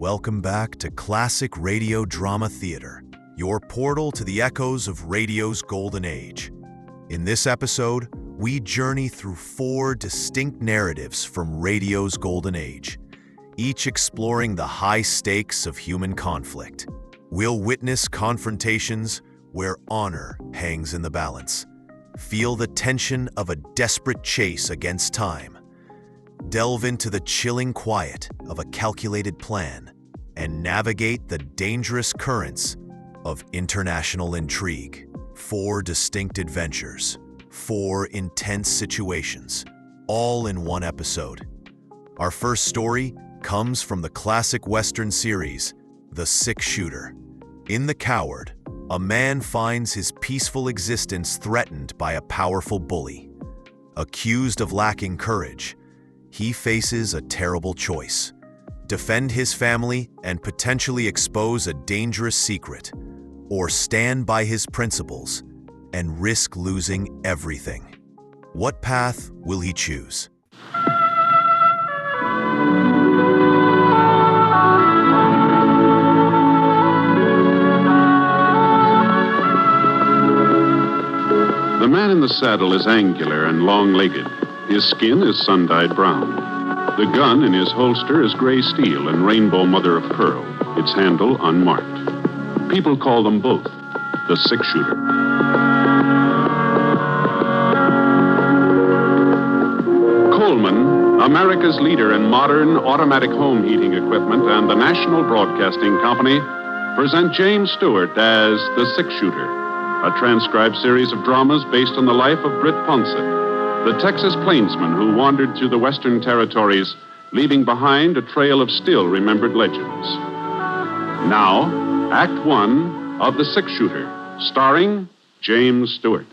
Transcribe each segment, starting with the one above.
Welcome back to Classic Radio Drama Theater, your portal to the echoes of radio's golden age. In this episode, we journey through 4 distinct narratives from radio's golden age, each exploring the high stakes of human conflict. We'll witness confrontations where honor hangs in the balance, feel the tension of a desperate chase against time, delve into the chilling quiet of a calculated plan, and navigate the dangerous currents of international intrigue. 4 distinct adventures, 4 intense situations, all in one episode. Our first story comes from the classic Western series, The Six-Shooter. In The Coward, a man finds his peaceful existence threatened by a powerful bully. Accused of lacking courage, he faces a terrible choice: defend his family and potentially expose a dangerous secret, or stand by his principles and risk losing everything. What path will he choose? The man in the saddle is angular and long-legged. His skin is sun-dyed brown. The gun in his holster is gray steel and rainbow mother of pearl, its handle unmarked. People call them both the Six-Shooter. Coleman, America's leader in modern automatic home heating equipment, and the National Broadcasting Company present James Stewart as the Six-Shooter, a transcribed series of dramas based on the life of Britt Ponset, the Texas plainsman who wandered through the Western territories, leaving behind a trail of still-remembered legends. Now, Act 1 of The Six-Shooter, starring James Stewart.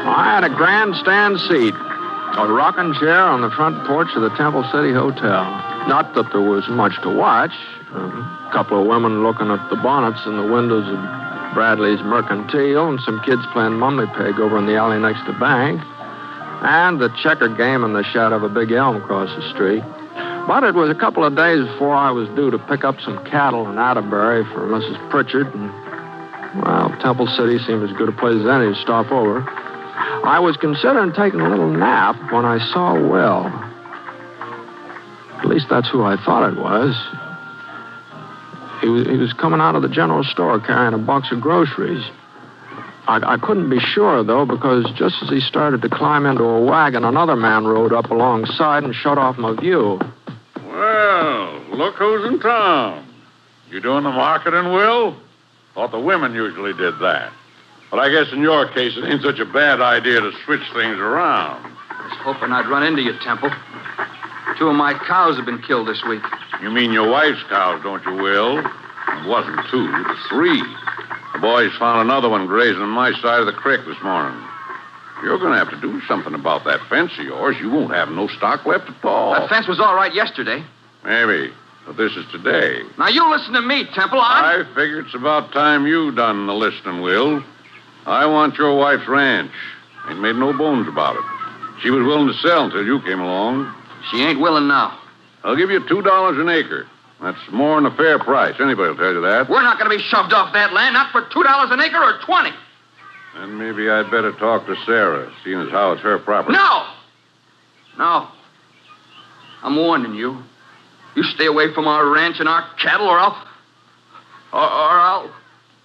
I had a grandstand seat, a rocking chair on the front porch of the Temple City Hotel. Not that there was much to watch. A couple of women looking at the bonnets in the windows of Bradley's Mercantile, and some kids playing mummy peg over in the alley next to the bank, and the checker game in the shadow of a big elm across the street. But it was a couple of days before I was due to pick up some cattle in Atterbury for Mrs. Pritchard, and, well, Temple City seemed as good a place as any to stop over. I was considering taking a little nap when I saw Will. At least that's who I thought it was. He was coming out of the general store carrying a box of groceries. I couldn't be sure, though, because just as he started to climb into a wagon, another man rode up alongside and shut off my view. Well, look who's in town. You doing the marketing, Will? Thought the women usually did that. But I guess in your case, it ain't such a bad idea to switch things around. I was hoping I'd run into you, Temple. 2 of my cows have been killed this week. You mean your wife's cows, don't you, Will? It wasn't 2, it was 3. The boys found another one grazing on my side of the creek this morning. You're going to have to do something about that fence of yours. You won't have no stock left at all. That fence was all right yesterday. Maybe, but this is today. Now, you listen to me, Temple. I figure it's about time you done the listening, Will. I want your wife's ranch. Ain't made no bones about it. She was willing to sell until you came along. She ain't willing now. I'll give you $2 an acre. That's more than a fair price. Anybody will tell you that. We're not going to be shoved off that land, not for $2 an acre or 20. Then maybe I'd better talk to Sarah, seeing as how it's her property. No. I'm warning you. You stay away from our ranch and our cattle, or I'll...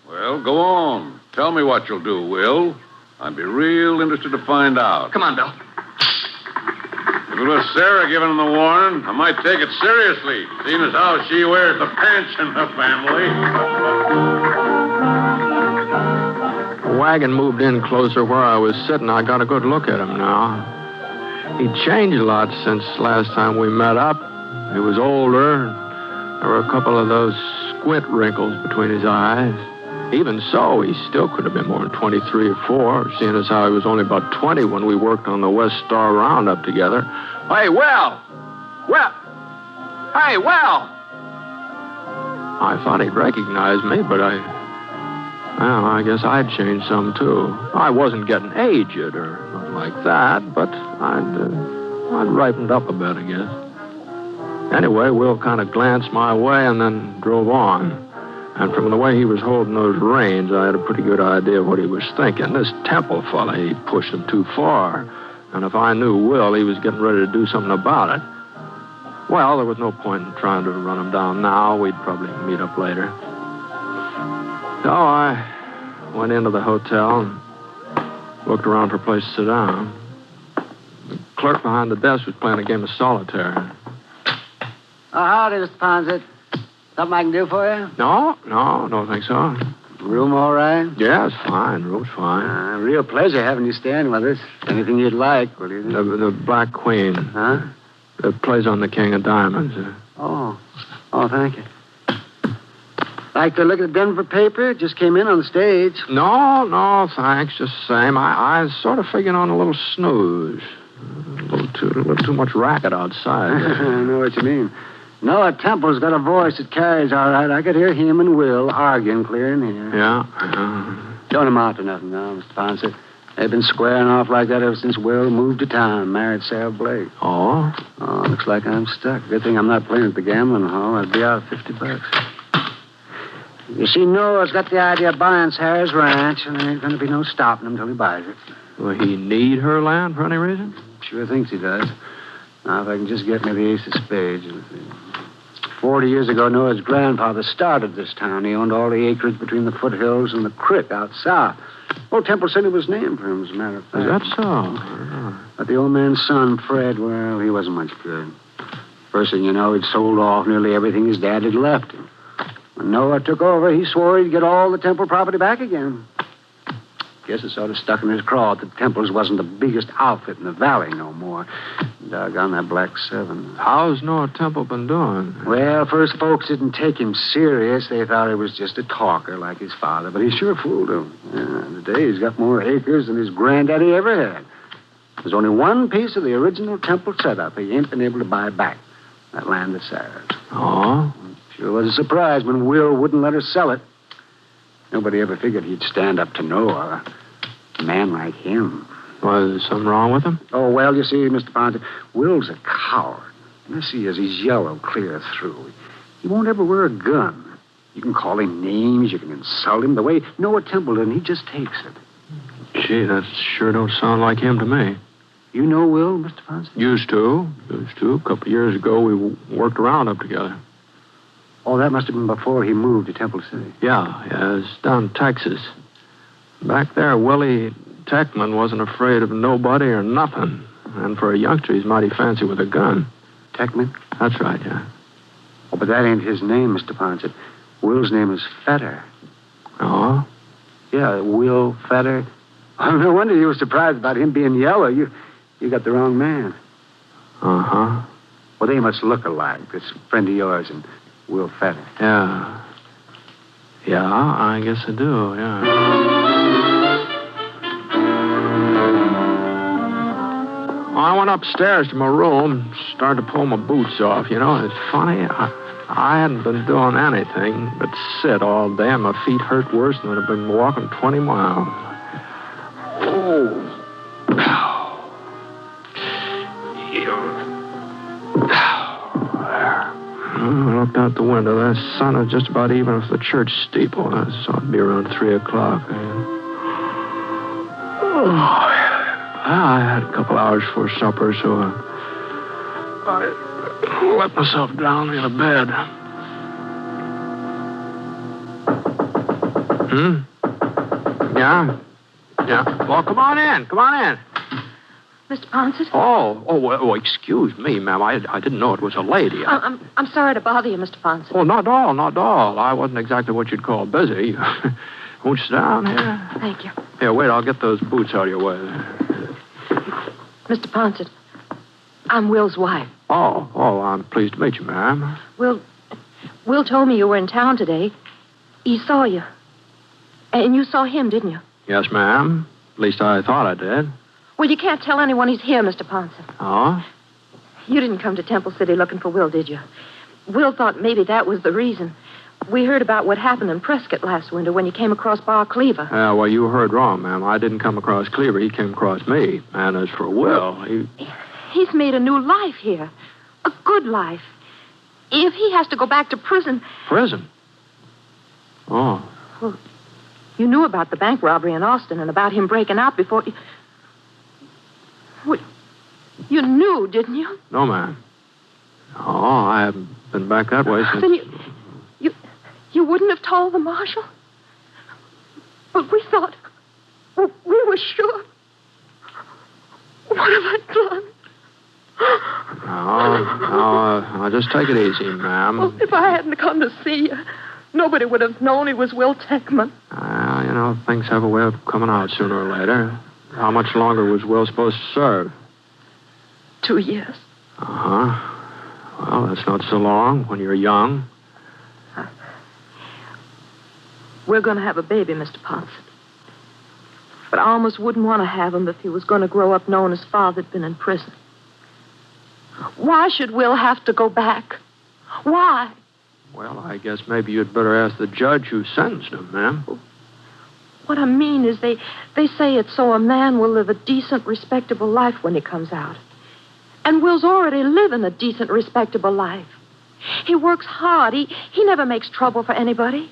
Well, go on. Tell me what you'll do, Will. I'd be real interested to find out. Come on, Bill. If it was Sarah giving him the warning, I might take it seriously, seeing as how she wears the pants in the family. The wagon moved in closer where I was sitting. I got a good look at him now. He'd changed a lot since last time we met up. He was older. There were a couple of those squint wrinkles between his eyes. Even so, he still could have been more than 23 or 4, seeing as how he was only about 20 when we worked on the West Star Roundup together. Hey, Will! Hey, Will! I thought he'd recognize me, but I guess I'd changed some, too. I wasn't getting aged or nothing like that, but I'd ripened up a bit, I guess. Anyway, Will kind of glanced my way and then drove on. And from the way he was holding those reins, I had a pretty good idea of what he was thinking. This Temple fella, he pushed him too far. And if I knew Will, he was getting ready to do something about it. Well, there was no point in trying to run him down now. We'd probably meet up later. So I went into the hotel and looked around for a place to sit down. The clerk behind the desk was playing a game of solitaire. Oh, howdy, Mr. Ponset. Something I can do for you? No, don't think so. Room all right? Yeah, it's fine. Room's fine. Real pleasure having you staying with us. Anything you'd like, will you? The Black Queen. Huh? It plays on the King of Diamonds. Oh, thank you. Like to look at the Denver paper? Just came in on the stage. No, thanks. Just the same. I was sort of figuring on a little snooze. A little too much racket outside. I know what you mean. Noah Temple's got a voice that carries all right. I could hear him and Will arguing clear in here. Yeah? Don't amount to nothing now, Mr. Ponset. They've been squaring off like that ever since Will moved to town, married Sarah Blake. Oh? Oh, looks like I'm stuck. Good thing I'm not playing at the gambling hall. I'd be out $50. You see, Noah's got the idea of buying Sarah's ranch, and there ain't going to be no stopping him till he buys it. Will he need her land for any reason? Sure thinks he does. Now, if I can just get me the ace of spades. 40 years ago, Noah's grandfather started this town. He owned all the acreage between the foothills and the creek out south. Old Temple City was named for him, as a matter of fact. Is that so? But the old man's son, Fred, well, he wasn't much good. First thing you know, he'd sold off nearly everything his dad had left him. When Noah took over, he swore he'd get all the Temple property back again. Guess it sort of stuck in his craw that the Temples wasn't the biggest outfit in the valley no more. Doggone that Black Seven. How's Noah Temple been doing? Well, first folks didn't take him serious. They thought he was just a talker like his father, but he sure fooled them. Yeah, today he's got more acres than his granddaddy ever had. There's only one piece of the original Temple setup he ain't been able to buy back. That land of Sarah's. Oh? Sure was a surprise when Will wouldn't let her sell it. Nobody ever figured he'd stand up to Noah. A man like him. Well, is there something wrong with him? Oh, well, you see, Mr. Ponset, Will's a coward. Yes, he is. He's yellow clear through. He won't ever wear a gun. You can call him names. You can insult him. The way Noah Temple did, he just takes it. Gee, that sure don't sound like him to me. You know Will, Mr. Ponset? Used to. A couple of years ago, we worked around up together. Oh, that must have been before he moved to Temple City. Yeah, it's down in Texas. Back there, Willie Techman wasn't afraid of nobody or nothing. And for a youngster, he's mighty fancy with a gun. Techman? That's right, yeah. Oh, but that ain't his name, Mr. Ponset. Will's name is Fetter. Oh? Yeah, Will Fetter. Oh, no wonder you were surprised about him being yellow. You got the wrong man. Uh-huh. Well, they must look alike, this friend of yours and Will Fetter. Yeah. Yeah, I guess I do, yeah. I went upstairs to my room, started to pull my boots off. You know, it's funny. I hadn't been doing anything but sit all day, and my feet hurt worse than I'd have been walking 20 miles. Oh. I looked out the window. The sun was just about even with the church steeple. I saw it be around 3 o'clock. I had a couple hours for supper, so I let myself down in a bed. Yeah? Well, come on in. Mr. Ponset? Oh, excuse me, ma'am. I didn't know it was a lady. I'm sorry to bother you, Mr. Ponset. Oh, not at all. I wasn't exactly what you'd call busy. Won't you sit down here? Thank you. Here, wait, I'll get those boots out of your way. Mr. Ponset, I'm Will's wife. Oh, I'm pleased to meet you, ma'am. Will told me you were in town today. He saw you. And you saw him, didn't you? Yes, ma'am. At least I thought I did. Well, you can't tell anyone he's here, Mr. Ponset. Oh? You didn't come to Temple City looking for Will, did you? Will thought maybe that was the reason. We heard about what happened in Prescott last winter when you came across Bar Cleaver. Well, you heard wrong, ma'am. I didn't come across Cleaver. He came across me. And as for Will, He's made a new life here. A good life. If he has to go back to prison... Prison? Oh. Well, you knew about the bank robbery in Austin and about him breaking out before... Well, you knew, didn't you? No, ma'am. Oh, I haven't been back that way since... Then you wouldn't have told the marshal? But we thought... We were sure. What have I done? No, just take it easy, ma'am. Well, if I hadn't come to see you, nobody would have known he was Will Techman. Things have a way of coming out sooner or later. How much longer was Will supposed to serve? 2 years. Uh-huh. Well, that's not so long when you're young. We're going to have a baby, Mr. Ponson. But I almost wouldn't want to have him if he was going to grow up knowing his father had been in prison. Why should Will have to go back? Why? Well, I guess maybe you'd better ask the judge who sentenced him, ma'am. What I mean is they say it's so a man will live a decent, respectable life when he comes out. And Will's already living a decent, respectable life. He works hard. He never makes trouble for anybody.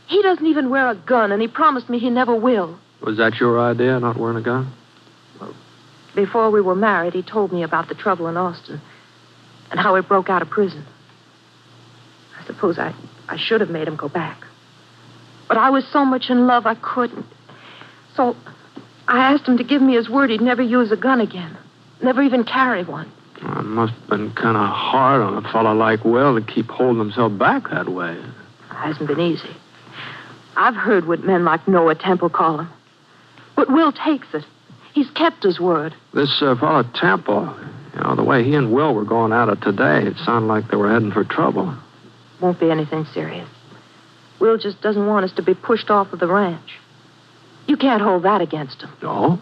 He doesn't even wear a gun, and he promised me he never will. Was that your idea, not wearing a gun? Before we were married, he told me about the trouble in Austin and how he broke out of prison. I suppose I should have made him go back. But I was so much in love I couldn't. So I asked him to give me his word he'd never use a gun again. Never even carry one. Well, it must have been kind of hard on a fellow like Will to keep holding himself back that way. It hasn't been easy. I've heard what men like Noah Temple call him. But Will takes it. He's kept his word. This fellow Temple, the way he and Will were going at it today, it sounded like they were heading for trouble. Won't be anything serious. Will just doesn't want us to be pushed off of the ranch. You can't hold that against him. No,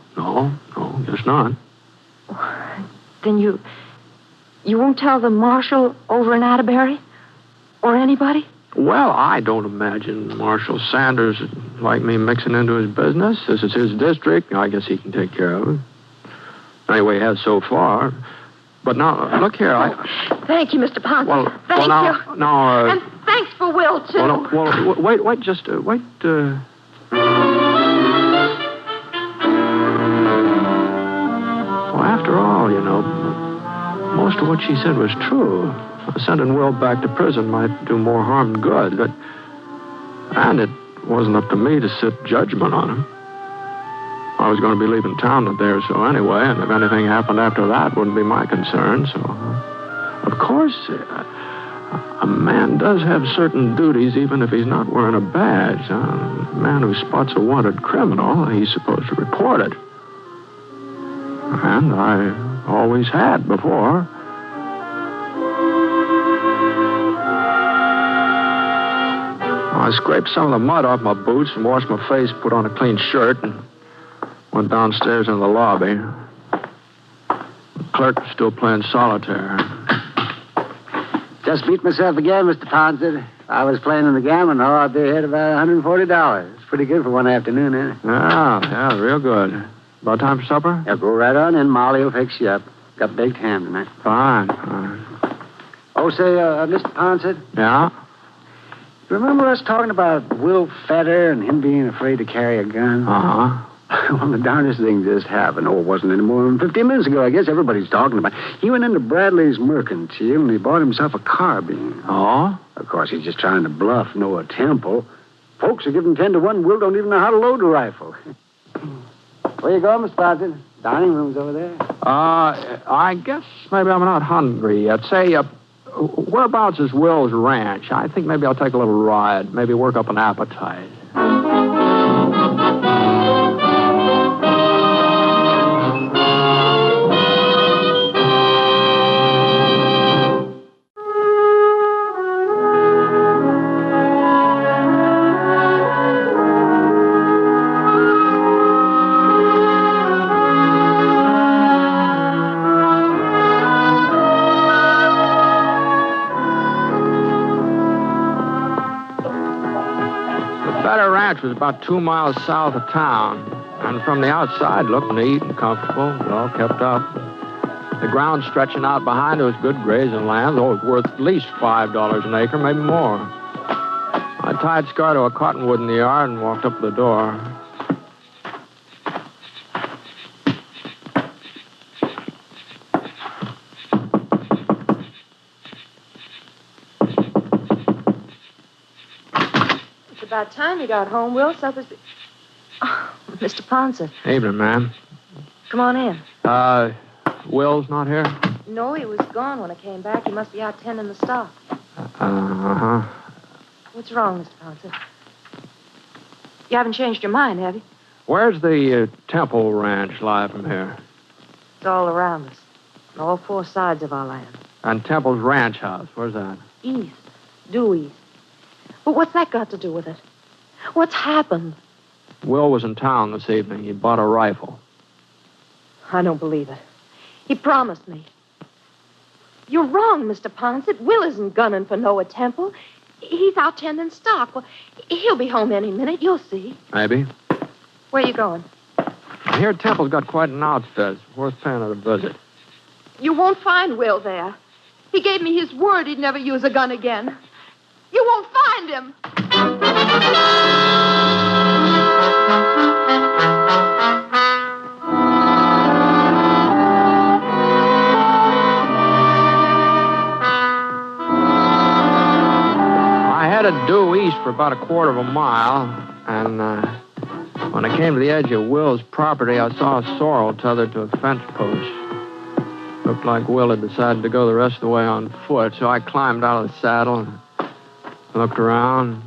guess not. Then you won't tell the marshal over in Atterbury? Or anybody? Well, I don't imagine Marshal Sanders would like me mixing into his business. This is his district. I guess he can take care of it. Anyway, he has so far. But now, look here, Thank you, Mr. Ponson. Well, Thank you. Now, and thanks for Will, too. Wait, Well, after all, most of what she said was true. Sending Will back to prison might do more harm than good, and it wasn't up to me to sit judgment on him. I was going to be leaving town a day or so anyway, and if anything happened after that, it wouldn't be my concern, so... Of course, a man does have certain duties even if he's not wearing a badge. A man who spots a wanted criminal, he's supposed to report it. And I always had before. I scraped some of the mud off my boots and washed my face, put on a clean shirt, and went downstairs in the lobby. The clerk was still playing solitaire. Just beat myself again, Mr. Ponson. I was playing in the gambling hall. I'd be ahead about $140. It's pretty good for one afternoon, isn't it? Yeah, real good. About time for supper? Yeah, go right on in. Molly will fix you up. Got baked ham tonight. Fine. Oh, say, Mr. Ponson. Yeah? Remember us talking about Will Fetter and him being afraid to carry a gun? Uh-huh. Well, the darndest thing just happened. Oh, it wasn't any more than 15 minutes ago. I guess everybody's talking about it. He went into Bradley's Mercantile and he bought himself a carbine. Oh? Of course, he's just trying to bluff Noah Temple. Folks are giving 10 to 1. Will don't even know how to load a rifle. Where you going, Mr. Ponson? Dining room's over there. I guess maybe I'm not hungry yet. Say, whereabouts is Will's ranch? I think maybe I'll take a little ride. Maybe work up an appetite. Better Ranch was about 2 miles south of town, and from the outside looked neat and comfortable, well kept up. The ground stretching out behind it was good grazing land, though it was worth at least $5 an acre, maybe more. I tied Scar to a cottonwood in the yard and walked up to the door. It's about time you got home, Will. Supper's... Oh, Mr. Ponce. Evening, ma'am. Come on in. Will's not here? No, he was gone when I came back. He must be out tending the stock. Uh-huh. What's wrong, Mr. Ponce? You haven't changed your mind, have you? Where's the Temple Ranch lie from here? It's all around us. On all 4 sides of our land. And Temple's ranch house, where's that? East. Due east. But what's that got to do with it? What's happened? Will was in town this evening. He bought a rifle. I don't believe it. He promised me. You're wrong, Mr. Ponce. Will isn't gunning for Noah Temple. He's out tending stock. Well, he'll be home any minute. You'll see. Maybe. Where are you going? I hear Temple's got quite an outfit. It's worth paying it a visit. You won't find Will there. He gave me his word he'd never use a gun again. You won't find him. I headed due east for about a quarter of a mile, and when I came to the edge of Will's property, I saw a sorrel tethered to a fence post. Looked like Will had decided to go the rest of the way on foot, so I climbed out of the saddle and looked around.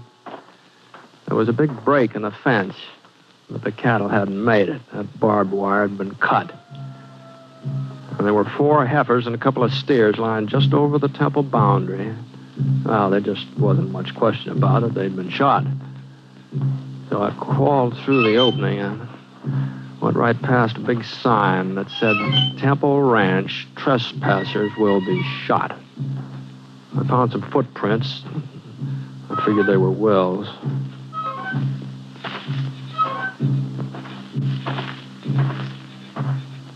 There was a big break in the fence, but the cattle hadn't made it. That barbed wire had been cut. And there were 4 heifers and a couple of steers lying just over the Temple boundary. Well, there just wasn't much question about it. They'd been shot. So I crawled through the opening and went right past a big sign that said, Temple Ranch, trespassers will be shot. I found some footprints. I figured they were Will's.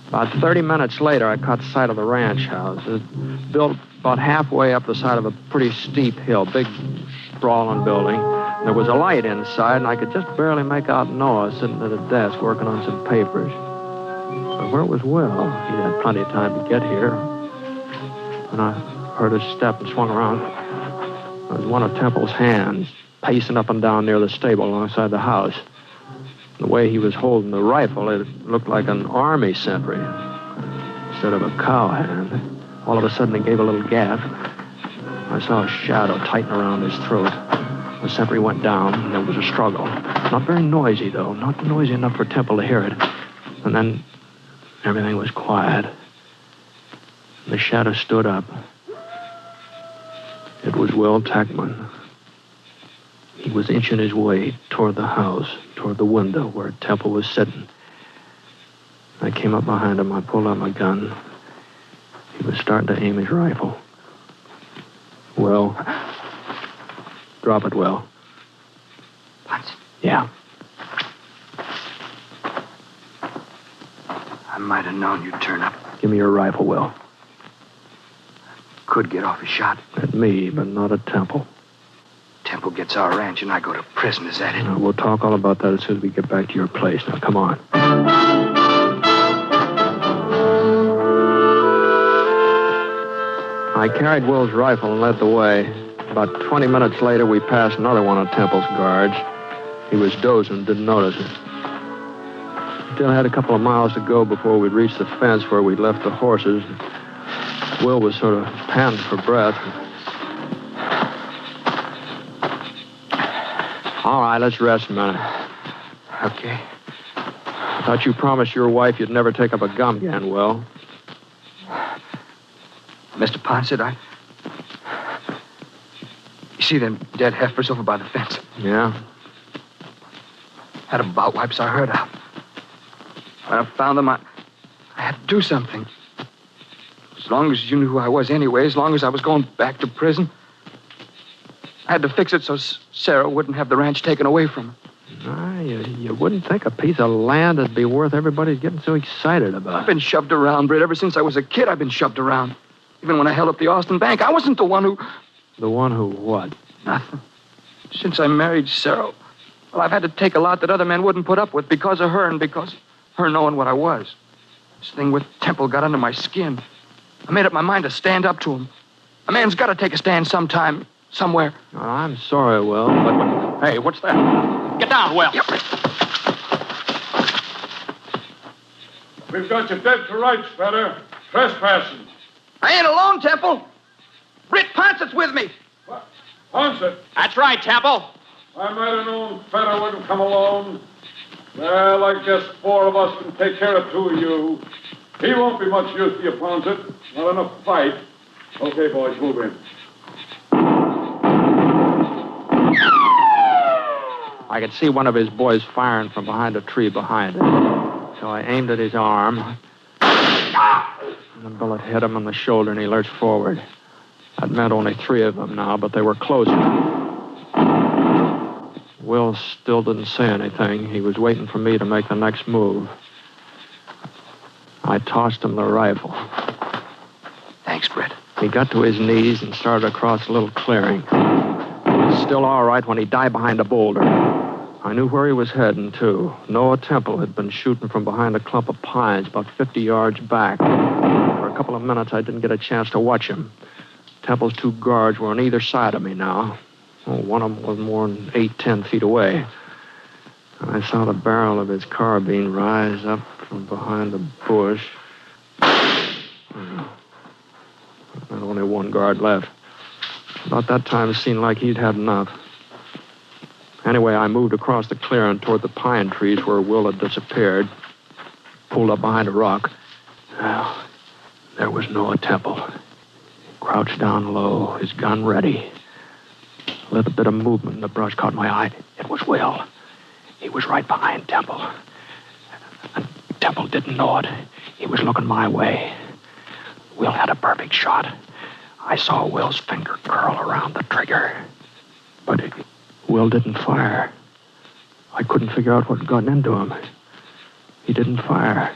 About 30 minutes later, I caught sight of the ranch house. It was built about halfway up the side of a pretty steep hill, big, sprawling building. There was a light inside, and I could just barely make out Noah sitting at a desk working on some papers. But where was Will? He'd had plenty of time to get here. And I heard his step and swung around. There was one of Temple's hands pacing up and down near the stable alongside the house. The way he was holding the rifle, it looked like an army sentry instead of a cowhand. All of a sudden, he gave a little gasp. I saw a shadow tighten around his throat. The sentry went down, and there was a struggle. Not very noisy, though. Not noisy enough for Temple to hear it. And then everything was quiet. The shadow stood up. It was Will Tackman. He was inching his way toward the house, toward the window where Temple was sitting. I came up behind him. I pulled out my gun. He was starting to aim his rifle. Will. Drop it, Will. What? Yeah. I might have known you'd turn up. Give me your rifle, Will. Could get off a shot. At me, but not at Temple. Temple gets our ranch and I go to prison, is that it? Now, we'll talk all about that as soon as we get back to your place. Now, come on. I carried Will's rifle and led the way. About 20 minutes later, we passed another one of Temple's guards. He was dozing, didn't notice it. Still had a couple of miles to go before we'd reach the fence where we'd left the horses. Will was sort of panting for breath. All right, let's rest a minute. Okay. I thought you promised your wife you'd never take up a gun again, Will. Mr. Ponce, you see them dead heifers over by the fence? Yeah? Had them bout wipes I heard of. When I found them, I had to do something. As long as you knew who I was anyway, as long as I was going back to prison. I had to fix it so Sarah wouldn't have the ranch taken away from her. You wouldn't think a piece of land would be worth everybody getting so excited about. I've been shoved around, Britt. Ever since I was a kid, I've been shoved around. Even when I held up the Austin Bank, I wasn't the one who... The one who what? Nothing. Since I married Sarah, well, I've had to take a lot that other men wouldn't put up with because of her and because of her knowing what I was. This thing with Temple got under my skin. I made up my mind to stand up to him. A man's got to take a stand sometime, somewhere. Oh, I'm sorry, Will, but... Hey, what's that? Get down, Will. Yep. We've got you dead to rights, fella. Trespassing. I ain't alone, Temple. Britt Poncett's with me. What? Ponset? That's right, Temple. I might have known fella wouldn't come alone. Well, I guess 4 of us can take care of 2 of you. He won't be much use to you, Ponset. Not in a fight. Okay, boys, move in. I could see one of his boys firing from behind a tree behind him. So I aimed at his arm. And the bullet hit him on the shoulder, and he lurched forward. That meant only 3 of them now, but they were closer. Will still didn't say anything. He was waiting for me to make the next move. I tossed him the rifle. Thanks, Britt. He got to his knees and started across a little clearing. He was still all right when he died behind a boulder. I knew where he was heading, too. Noah Temple had been shooting from behind a clump of pines about 50 yards back. For a couple of minutes, I didn't get a chance to watch him. Temple's 2 guards were on either side of me now. Oh, one of them was more than 8-10 feet away. I saw the barrel of his carbine rise up from behind the bush. There's only 1 guard left. About that time, it seemed like he'd had enough. Anyway, I moved across the clearing toward the pine trees where Will had disappeared. Pulled up behind a rock. Well, there was Noah Temple. Crouched down low, his gun ready. A little bit of movement in the brush caught my eye. It was Will. He was right behind Temple. And Temple didn't know it. He was looking my way. Will had a perfect shot. I saw Will's finger curl around the trigger. But Will didn't fire. I couldn't figure out what had gotten into him. He didn't fire.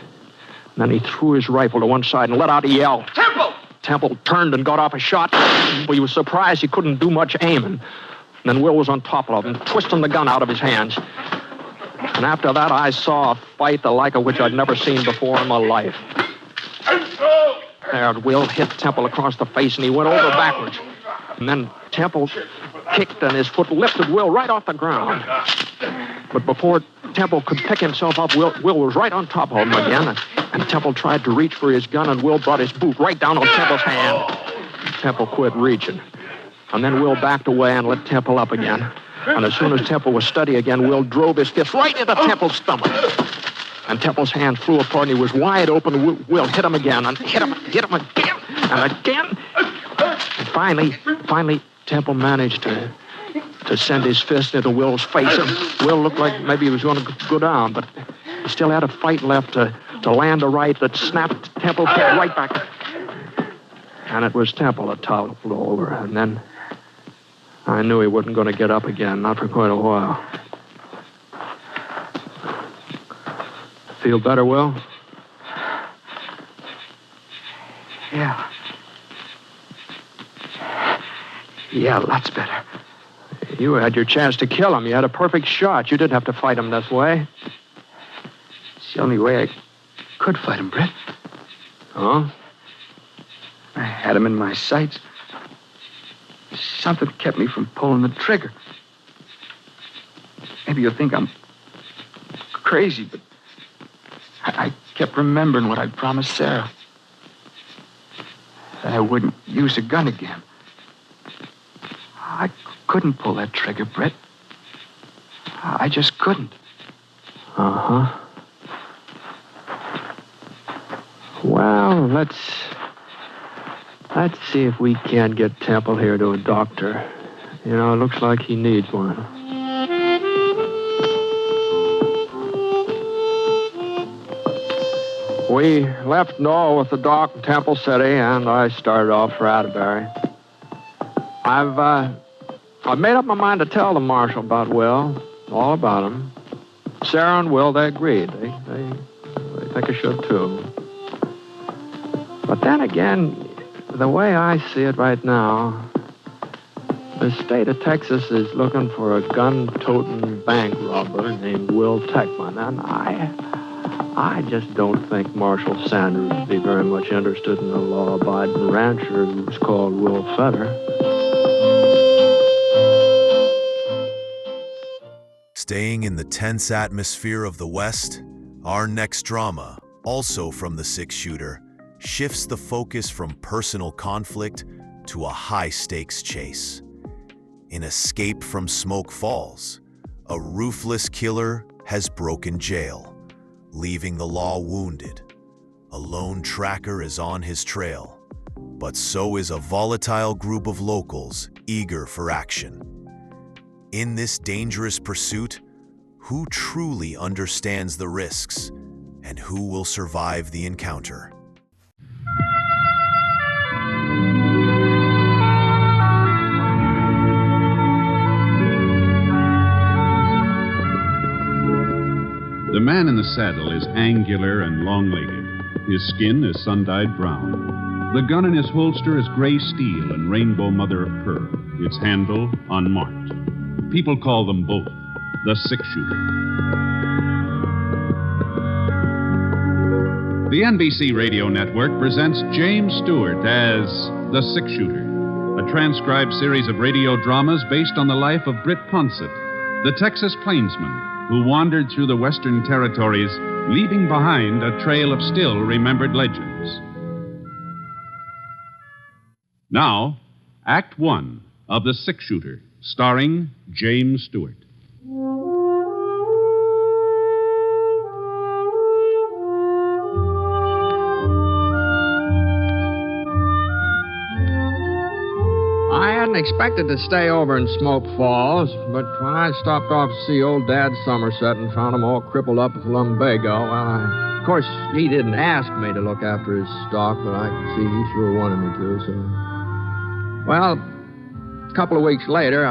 And then he threw his rifle to one side and let out a yell. Temple! Temple turned and got off a shot. But he was surprised he couldn't do much aiming. And then Will was on top of him, twisting the gun out of his hands. And after that, I saw a fight the like of which I'd never seen before in my life. There, Will hit Temple across the face, and he went over backwards. And then Temple kicked, and his foot lifted Will right off the ground. But before Temple could pick himself up, Will was right on top of him again. And Temple tried to reach for his gun, and Will brought his boot right down on Temple's hand. Temple quit reaching. And then Will backed away and let Temple up again. And as soon as Temple was steady again, Will drove his fist right into Temple's stomach. And Temple's hand flew apart, and he was wide open. Will hit him again, and hit him again, and again. And finally, Temple managed to send his fist into Will's face. And Will looked like maybe he was going to go down, but he still had a fight left to land a right that snapped Temple's head right back. And it was Temple that toppled over. And then I knew he wasn't going to get up again, not for quite a while. Feel better, Will? Yeah. Yeah, lots better. You had your chance to kill him. You had a perfect shot. You didn't have to fight him this way. It's the only way I could fight him, Britt. Huh? I had him in my sights. Something kept me from pulling the trigger. Maybe you'll think I'm crazy, but I kept remembering what I promised Sarah. That I wouldn't use a gun again. I couldn't pull that trigger, Britt. I just couldn't. Uh-huh. Well, let's see if we can't get Temple here to a doctor. You know, it looks like he needs one. We left Noah with the doc in Temple City, and I started off for Atterbury. I've I made up my mind to tell the marshal about Will, all about him. Sarah and Will, they agreed. They think I should, too. But then again, the way I see it right now, the state of Texas is looking for a gun-toting bank robber named Will Techman, and I just don't think Marshal Sanders would be very much interested in a law-abiding rancher who's called Will Fetter. Staying in the tense atmosphere of the West, our next drama, also from the six-shooter, shifts the focus from personal conflict to a high-stakes chase. In Escape from Smoke Falls, a ruthless killer has broken jail, leaving the law wounded. A lone tracker is on his trail, but so is a volatile group of locals eager for action. In this dangerous pursuit, who truly understands the risks and who will survive the encounter? The man in the saddle is angular and long-legged. His skin is sun-dyed brown. The gun in his holster is gray steel and rainbow mother of pearl, its handle unmarked. People call them both the six-shooter. The NBC Radio Network presents James Stewart as the six-shooter, a transcribed series of radio dramas based on the life of Britt Ponsett, the Texas plainsman who wandered through the Western Territories, leaving behind a trail of still-remembered legends. Now, Act One of The Six-Shooter, starring James Stewart. I hadn't expected to stay over in Smoke Falls, but when I stopped off to see old Dad Somerset and found him all crippled up with lumbago, well, of course, he didn't ask me to look after his stock, but I could see he sure wanted me to, so... Well, a couple of weeks later,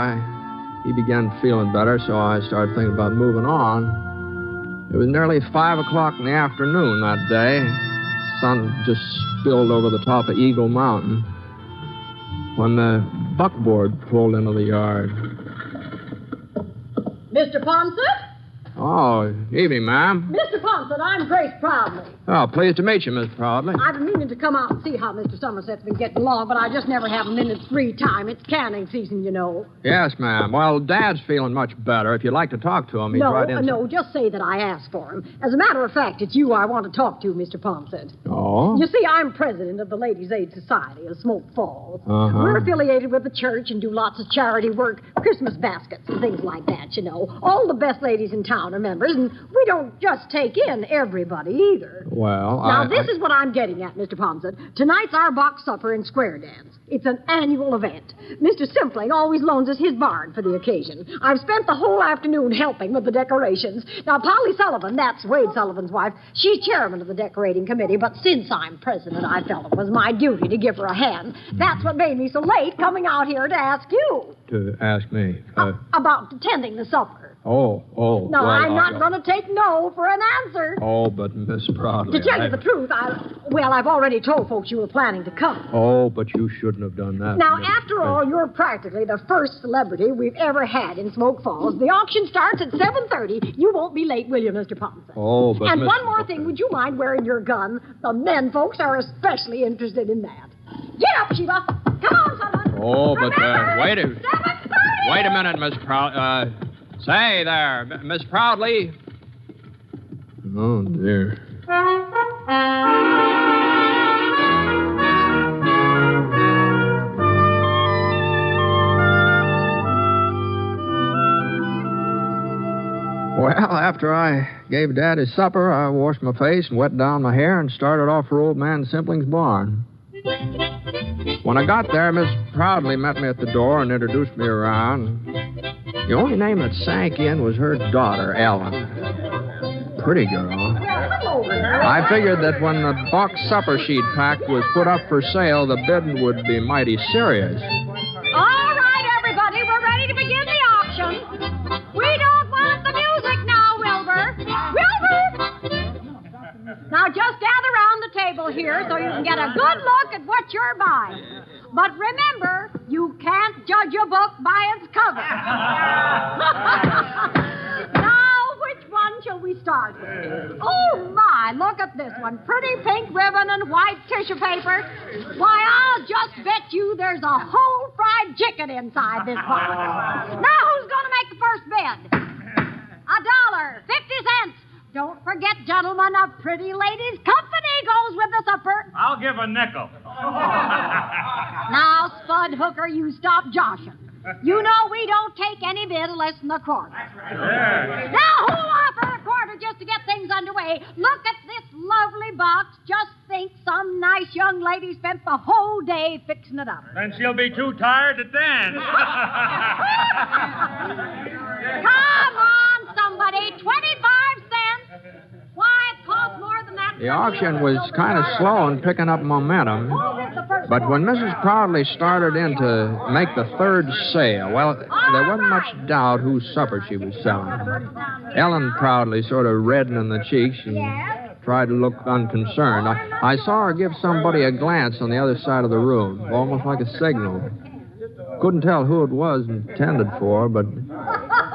he began feeling better, so I started thinking about moving on. It was nearly 5 o'clock in the afternoon that day. The sun just spilled over the top of Eagle Mountain when the buckboard pulled into the yard. Mr. Ponsett? Oh, evening, ma'am. Mr. Ponsett, I'm Grace Proudly. Oh, pleased to meet you, Miss Proudly. I've been meaning to come out and see how Mr. Somerset's been getting along, but I just never have a minute's free time. It's canning season, you know. Yes, ma'am. Well, Dad's feeling much better. If you'd like to talk to him, he's right in. No, just say that I asked for him. As a matter of fact, it's you I want to talk to, Mr. Ponsett. Oh? You see, I'm president of the Ladies' Aid Society of Smoke Falls. Uh-huh. We're affiliated with the church and do lots of charity work, Christmas baskets and things like that, you know. All the best ladies in town are members, and we don't just take in everybody either. Well, Now, this is what I'm getting at, Mr. Ponsett. Tonight's our box supper and square dance. It's an annual event. Mr. Simpling always loans us his barn for the occasion. I've spent the whole afternoon helping with the decorations. Now, Polly Sullivan, that's Wade Sullivan's wife, she's chairman of the decorating committee, but since I'm president, I felt it was my duty to give her a hand. That's what made me so late coming out here to ask you. To ask me? About attending the supper. Oh. No, well, I'm not going to take no for an answer. Oh, but Miss Proudly... To tell you the truth, I've already told folks you were planning to come. Oh, but you shouldn't have done that. Now, after all, you're practically the first celebrity we've ever had in Smoke Falls. The auction starts at 7:30. You won't be late, will you, Mr. Ponsett? Oh, but And one more thing, would you mind wearing your gun? The men folks are especially interested in that. Get up, Sheba. Come on, someone. Oh, but, wait a... 7:30. Wait a minute, Miss Proudly. Say there, Miss Proudly. Oh, dear. Well, after I gave Dad his supper, I washed my face and wet down my hair and started off for old man Simpling's barn. When I got there, Miss Proudly met me at the door and introduced me around. The only name that sank in was her daughter, Ellen. Pretty girl. I figured that when the box supper she'd packed was put up for sale, the bidding would be mighty serious. All right, everybody, we're ready judge a book by its cover. Now, which one shall we start with? Oh, my, look at this one. Pretty pink ribbon and white tissue paper. Why, I'll just bet you there's a whole fried chicken inside this box. Now, who's going to make the first bid? $1.50. Don't forget, gentlemen, a pretty lady's company goes with the supper. I'll give a nickel. Now, Spud Hooker, you stop joshing. You know we don't take any bid less than a quarter. Yeah. Now, who'll offer a quarter just to get things underway? Look at this lovely box. Just think some nice young lady spent the whole day fixing it up. Then she'll be too tired to dance. Come on, somebody. 25 cents. Why, it costs more than that. The auction was kind of slow in picking up momentum. But when Mrs. Proudly started in to make the third sale, well, there wasn't much doubt whose supper she was selling. Ellen Proudly sort of reddened in the cheeks and tried to look unconcerned. I saw her give somebody a glance on the other side of the room, almost like a signal. Couldn't tell who it was intended for, but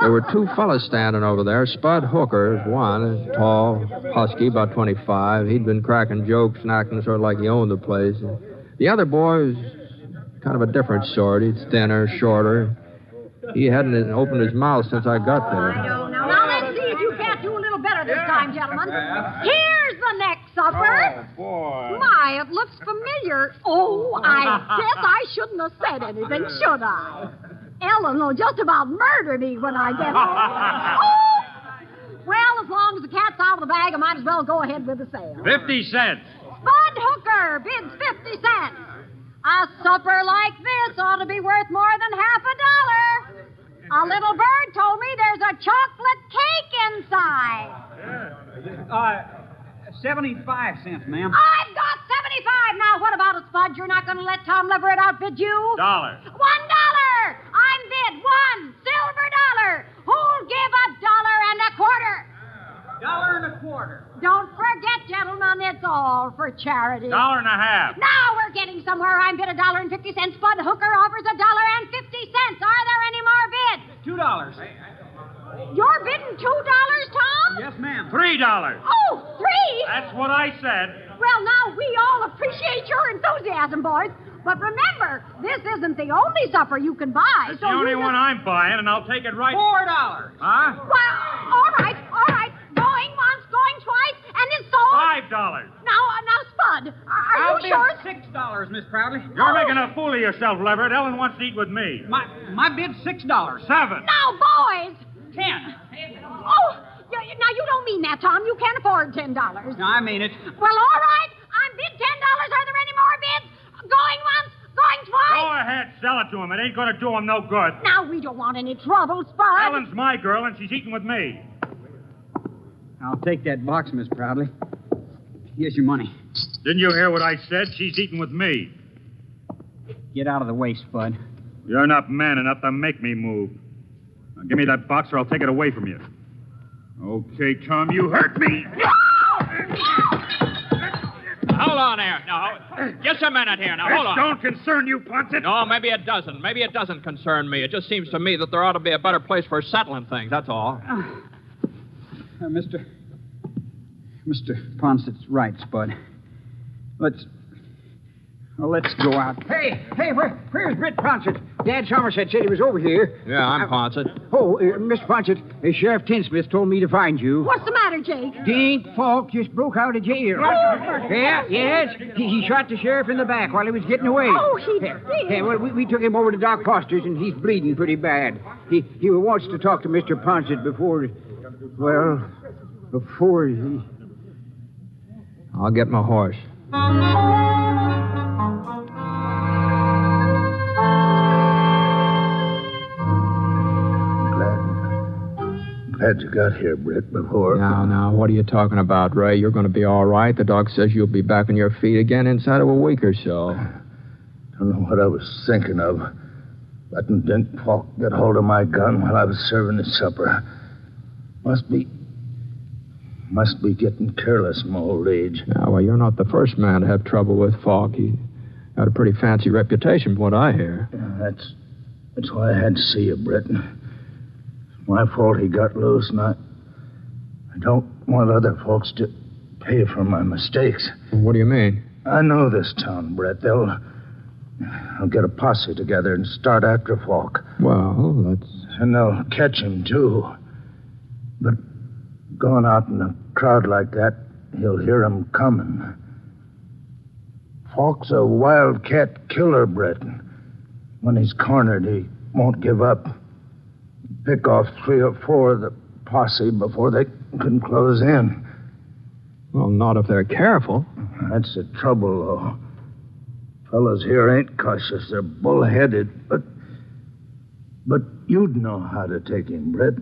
there were two fellas standing over there. Spud Hooker is one, tall, husky, about 25. He'd been cracking jokes and acting sort of like he owned the place. The other boy was kind of a different sort. He's thinner, shorter. He hadn't opened his mouth since I got there. Now, let's see if you can't do a little better this time, gentlemen. Here's the next supper. Oh, boy. My, it looks familiar. Oh, I guess I shouldn't have said anything, should I? Ellen will just about murder me when I get home. Oh! Well, as long as the cat's out of the bag, I might as well go ahead with the sale. 50 cents. Spud Hooker bids 50 cents. A supper like this ought to be worth more than $50. A little bird told me there's a chocolate cake inside. 75 cents, ma'am. I've got 75. Now, what about it, Spud? You're not going to let Tom Leverett outbid you? $1. $1. I'm bid $1 silver dollar. Who'll give $1.25? $1.25. Don't forget, gentlemen, it's all for charity. $1.50. Now we're getting somewhere. I'm bid $1.50. Spud Hooker offers $1.50. Are there any more bids? $2. You're bidding $2, Tom? Yes, ma'am. $3. Oh, 3? That's what I said. Well, now, we all appreciate your enthusiasm, boys. But remember, this isn't the only supper you can buy. It's the only one I'm buying, and I'll take it right... $4. Huh? Well, all right. Going once, going twice, and it's sold. $5. Now, Spud, are you sure? $6, Miss Proudly. You're making a fool of yourself, Leverett. Ellen wants to eat with me. My bid's $6. 7. Now, boys. 10. Oh, now you don't mean that, Tom. You can't afford $10. No, I mean it. Well, all right. I'm bid $10. Are there any more bids? Going once, going twice? Go ahead, sell it to him. It ain't going to do him no good. Now, we don't want any trouble, Spud. Ellen's my girl, and she's eating with me. I'll take that box, Miss Proudly. Here's your money. Didn't you hear what I said? She's eating with me. Get out of the way, Spud. You're not man enough to make me move. Now, give me that box or I'll take it away from you. Okay, Tom, you hurt me. Hold on there. No, just a minute here. Now, hold on. Don't concern you, Ponset. No, maybe it doesn't. Maybe it doesn't concern me. It just seems to me that there ought to be a better place for settling things, that's all. Mr. Ponset's right, Spud. Let's go out. Hey, where's Britt Ponset? Dad Somerset said he was over here. Yeah, I'm Ponset. Oh, Mr. Ponset, Sheriff Tinsmith told me to find you. What's the matter, Jake? Dink Falk just broke out of jail. Yes. He shot the sheriff in the back while he was getting away. Oh, he did? Yeah, well, we took him over to Doc Foster's, and he's bleeding pretty bad. He wants to talk to Mr. Ponset before he... I'll get my horse. Glad you got here, Britt, before... Now, what are you talking about, Ray? You're going to be all right. The doc says you'll be back on your feet again inside of a week or so. Don't know what I was thinking of. Letting Dink Falk get hold of my gun while I was serving the supper. Must be getting careless in my old age. Now, well, you're not the first man to have trouble with Falk. He got a pretty fancy reputation from what I hear. Yeah, That's why I had to see you, Brett. It's my fault he got loose, and I don't want other folks to pay for my mistakes. What do you mean? I know this town, Brett. They'll get a posse together and start after Falk. Well, that's... And they'll catch him, too. But going out in a crowd like that, he'll hear him coming. Falk's a wildcat killer, Brett. When he's cornered, he won't give up. Pick off 3 or 4 of the posse before they can close in. Well, not if they're careful. That's the trouble, though. Fellas here ain't cautious. They're bullheaded. But you'd know how to take him, Brett.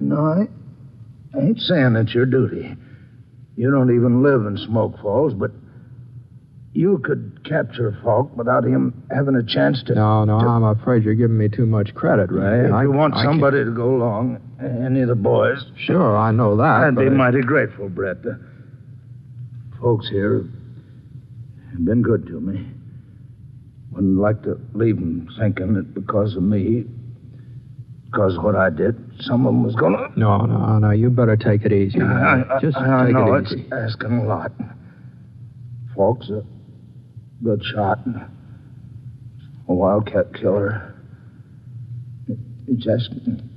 No, I ain't saying it's your duty. You don't even live in Smoke Falls, but you could capture Falk without him having a chance to... No, I'm afraid you're giving me too much credit, Ray. If you want somebody to go along, any of the boys... Sure, I know that, I'd be mighty grateful, Brett. The folks here have been good to me. Wouldn't like to leave them thinking that because of me, because of what I did, some of them was going to... No, you better take it easy. Just I take know it easy. It's asking a lot. Falk's a good shot. A wildcat killer. It's asking...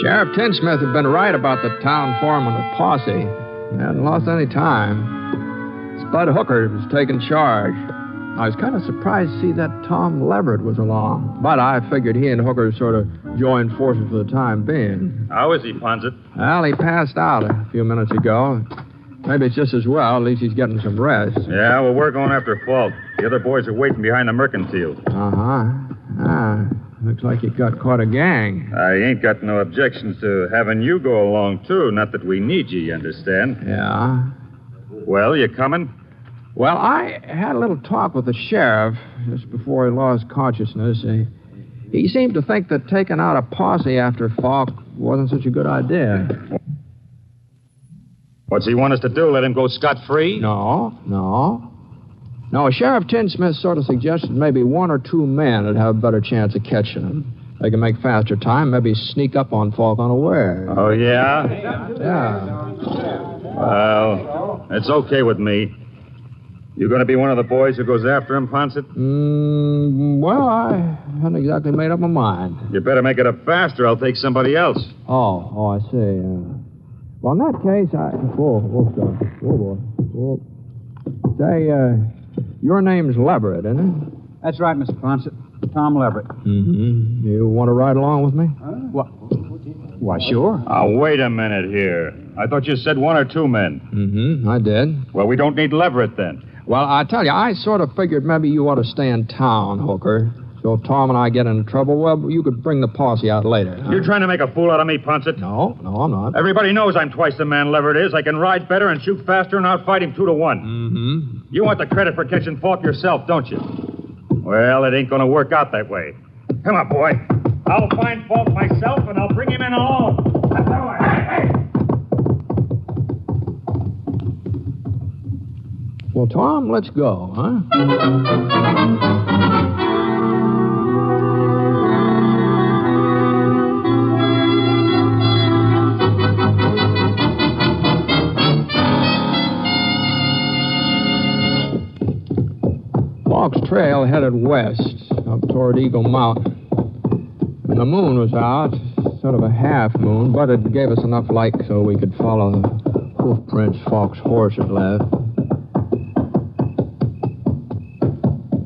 Sheriff Tinsmith had been right about the town foreman of Posse. He hadn't lost any time. Spud Hooker was taking charge. I was kind of surprised to see that Tom Leverett was along. But I figured he and Hooker sort of joined forces for the time being. How is he, Ponset? Well, he passed out a few minutes ago. Maybe it's just as well. At least he's getting some rest. Yeah, well, we're going after Falk. The other boys are waiting behind the mercantile. Looks like you got quite a gang. I ain't got no objections to having you go along, too. Not that we need you understand? Yeah. Well, you coming? Well, I had a little talk with the sheriff just before he lost consciousness. He seemed to think that taking out a posse after Falk wasn't such a good idea. What's he want us to do? Let him go scot-free? No, Sheriff Tinsmith sort of suggested maybe 1 or 2 men would have a better chance of catching him. They can make faster time, maybe sneak up on Falk unaware. Oh, yeah? Yeah. Well, it's okay with me. You going to be one of the boys who goes after him, Ponset? Well, I hadn't exactly made up my mind. You better make it up faster. I'll take somebody else. Oh, I see. Well, in that case, Whoa, stop. Whoa. Say, your name's Leverett, isn't it? That's right, Mr. Ponset. Tom Leverett. Mm-hmm. You want to ride along with me? What? Why, sure. Wait a minute here. I thought you said 1 or 2 men. Mm-hmm, I did. Well, we don't need Leverett then. Well, I tell you, I sort of figured maybe you ought to stay in town, Hooker. So if Tom and I get into trouble, well, you could bring the posse out later. You're trying to make a fool out of me, Ponset? No, I'm not. Everybody knows I'm twice the man Leverett is. I can ride better and shoot faster and outfight him 2 to 1. Mm-hmm. You want the credit for catching Falk yourself, don't you? Well, it ain't going to work out that way. Come on, boy. I'll find Falk myself, and I'll bring him in alone. Hey! Well, Tom, let's go, huh? Falk's trail headed west, up toward Eagle Mountain. And the moon was out, sort of a half moon, but it gave us enough light so we could follow the hoof prints Falk's horse had left.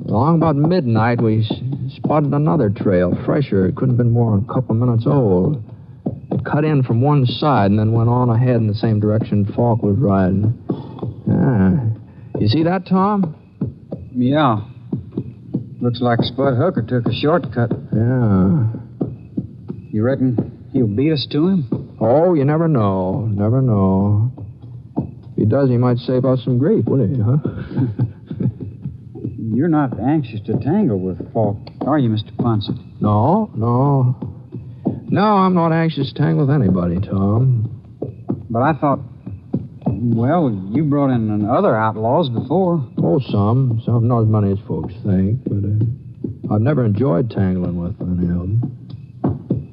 Along about midnight, we spotted another trail, fresher. It couldn't have been more than a couple minutes old. It cut in from one side and then went on ahead in the same direction Falk was riding. You see that, Tom? Yeah. Looks like Spud Hooker took a shortcut. Yeah. You reckon he'll beat us to him? Oh, you never know. Never know. If he does, he might save us some grief, wouldn't he, huh? You're not anxious to tangle with Falk, are you, Mr. Ponset? No, I'm not anxious to tangle with anybody, Tom. But I thought, well, you brought in other outlaws before. Oh, some. Some, not as many as folks think, but I've never enjoyed tangling with any of them.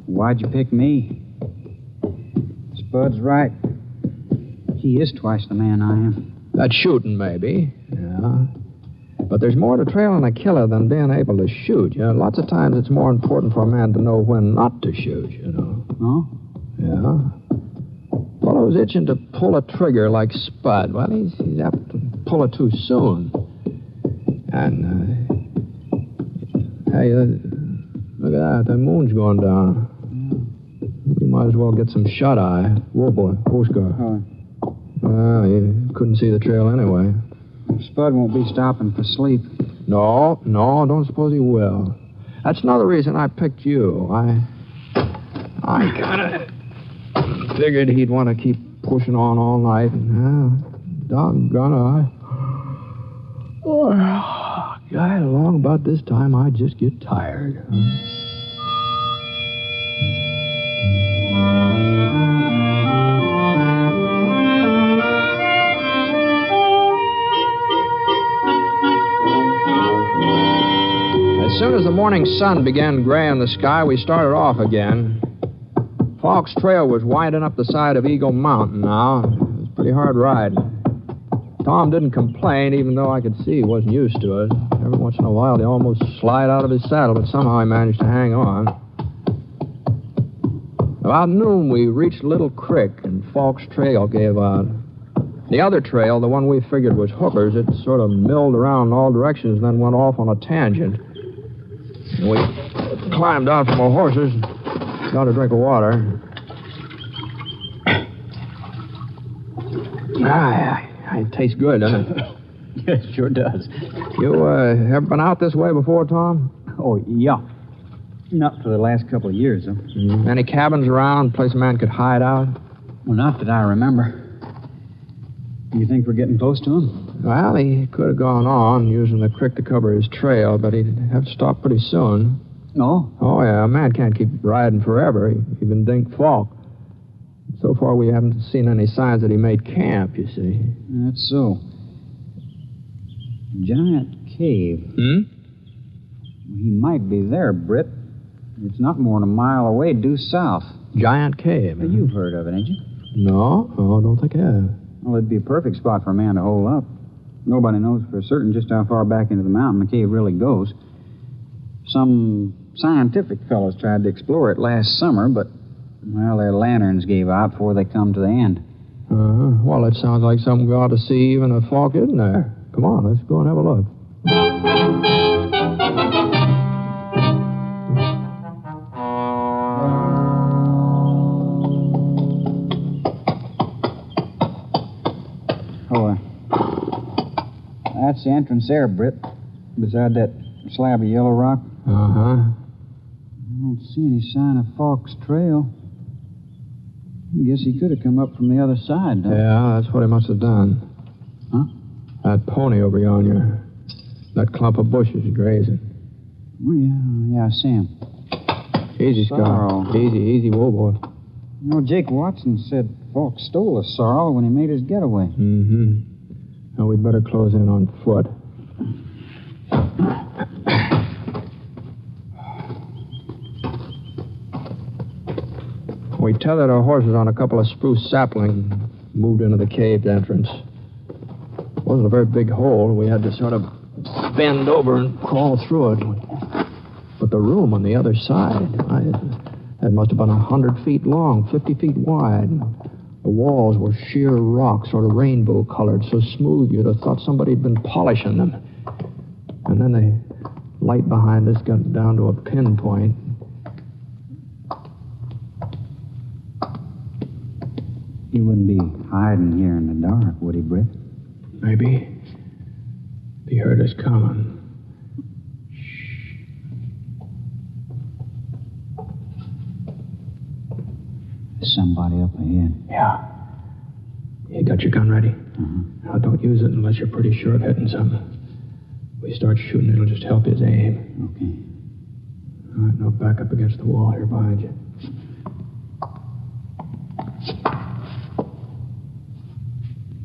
Why'd you pick me? Spud's right. He is twice the man I am. That's shooting, maybe. Yeah. But there's more to trailing a killer than being able to shoot. You know, lots of times it's more important for a man to know when not to shoot, you know. Oh? Yeah. Fellow's itching to pull a trigger like Spud. Well, he's apt to pull it too soon. And, hey, look at that. The moon's going down. We might as well get some shut-eye. Whoa, boy. Whoa, Scar. Oh. Well, you couldn't see the trail anyway. Spud won't be stopping for sleep. No, don't suppose he will. That's another reason I picked you. I kind of figured he'd want to keep pushing on all night, and doggone God, along about this time, I just get tired. As soon as the morning sun began graying the sky, we started off again. Falk's trail was winding up the side of Eagle Mountain now. It was a pretty hard ride. Tom didn't complain, even though I could see he wasn't used to it. Every once in a while, he'd almost slide out of his saddle, but somehow he managed to hang on. About noon, we reached a little creek, and Falk's trail gave out. The other trail, the one we figured was Hooker's, it sort of milled around in all directions and then went off on a tangent. And we climbed out from our horses and got a drink of water. It tastes good, doesn't it? Yes, sure does. You ever been out this way before, Tom? Oh, yeah. Not for the last couple of years, though. Any cabins around, place a man could hide out? Well, not that I remember. You think we're getting close to him? Well, he could have gone on, using the creek to cover his trail, but he'd have to stop pretty soon. No? Oh, yeah. A man can't keep riding forever. Even Dink Falk. So far, we haven't seen any signs that he made camp, you see. That's so. Giant cave. He might be there, Britt. It's not more than a mile away, due south. Giant cave? Well, you've heard of it, ain't you? No, I don't think I have. Well, it'd be a perfect spot for a man to hole up. Nobody knows for certain just how far back into the mountain the cave really goes. Some scientific fellows tried to explore it last summer, but, well, their lanterns gave out before they come to the end. Well, it sounds like something we ought to see even if Falk isn't there. Come on, let's go and have a look. That's the entrance there, Britt. Beside that slab of yellow rock. Uh-huh. I don't see any sign of Falk's trail. I guess he could have come up from the other side, though. Yeah, that's what he must have done. Huh? That pony over yonder. That clump of bushes grazing. Oh, yeah, I see him. Easy, Scar. Easy, whoa, boy. You know, Jake Watson said Falk stole a sorrel when he made his getaway. Now, we'd better close in on foot. We tethered our horses on a couple of spruce saplings, moved into the cave entrance. It wasn't a very big hole. We had to sort of bend over and crawl through it. But the room on the other side, it must have been 100 feet long, 50 feet wide. The walls were sheer rock, sort of rainbow-colored, so smooth you'd have thought somebody had been polishing them. And then the light behind us got down to a pinpoint. He wouldn't be hiding here in the dark, would he, Britt? Maybe. He heard us coming. Somebody up ahead. Yeah. You got your gun ready? Now, don't use it unless you're pretty sure of hitting something. If we start shooting, it'll just help his aim. Okay. All right, now back up against the wall here behind you.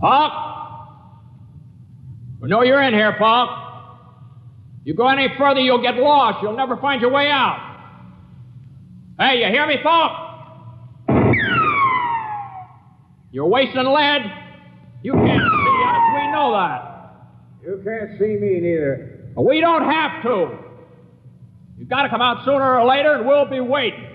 Falk! We know you're in here, Falk. You go any further, you'll get lost. You'll never find your way out. Hey, you hear me, Falk? You're wasting lead. You can't see us. We know that. You can't see me neither. But we don't have to. You've got to come out sooner or later, and we'll be waiting.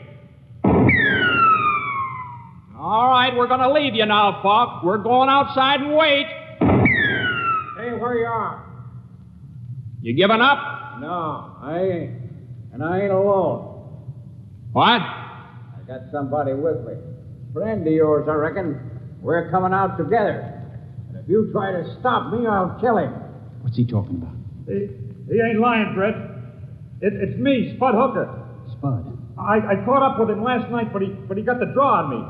All right, we're going to leave you now, Falk. We're going outside and wait. Stay where you are. You giving up? No, I ain't. And I ain't alone. What? I got somebody with me. Friend of yours, I reckon. We're coming out together. And if you try to stop me, I'll kill him. What's he talking about? He ain't lying, Brett. It's me, Spud Hooker. Spud? I caught up with him last night, but he got the draw on me.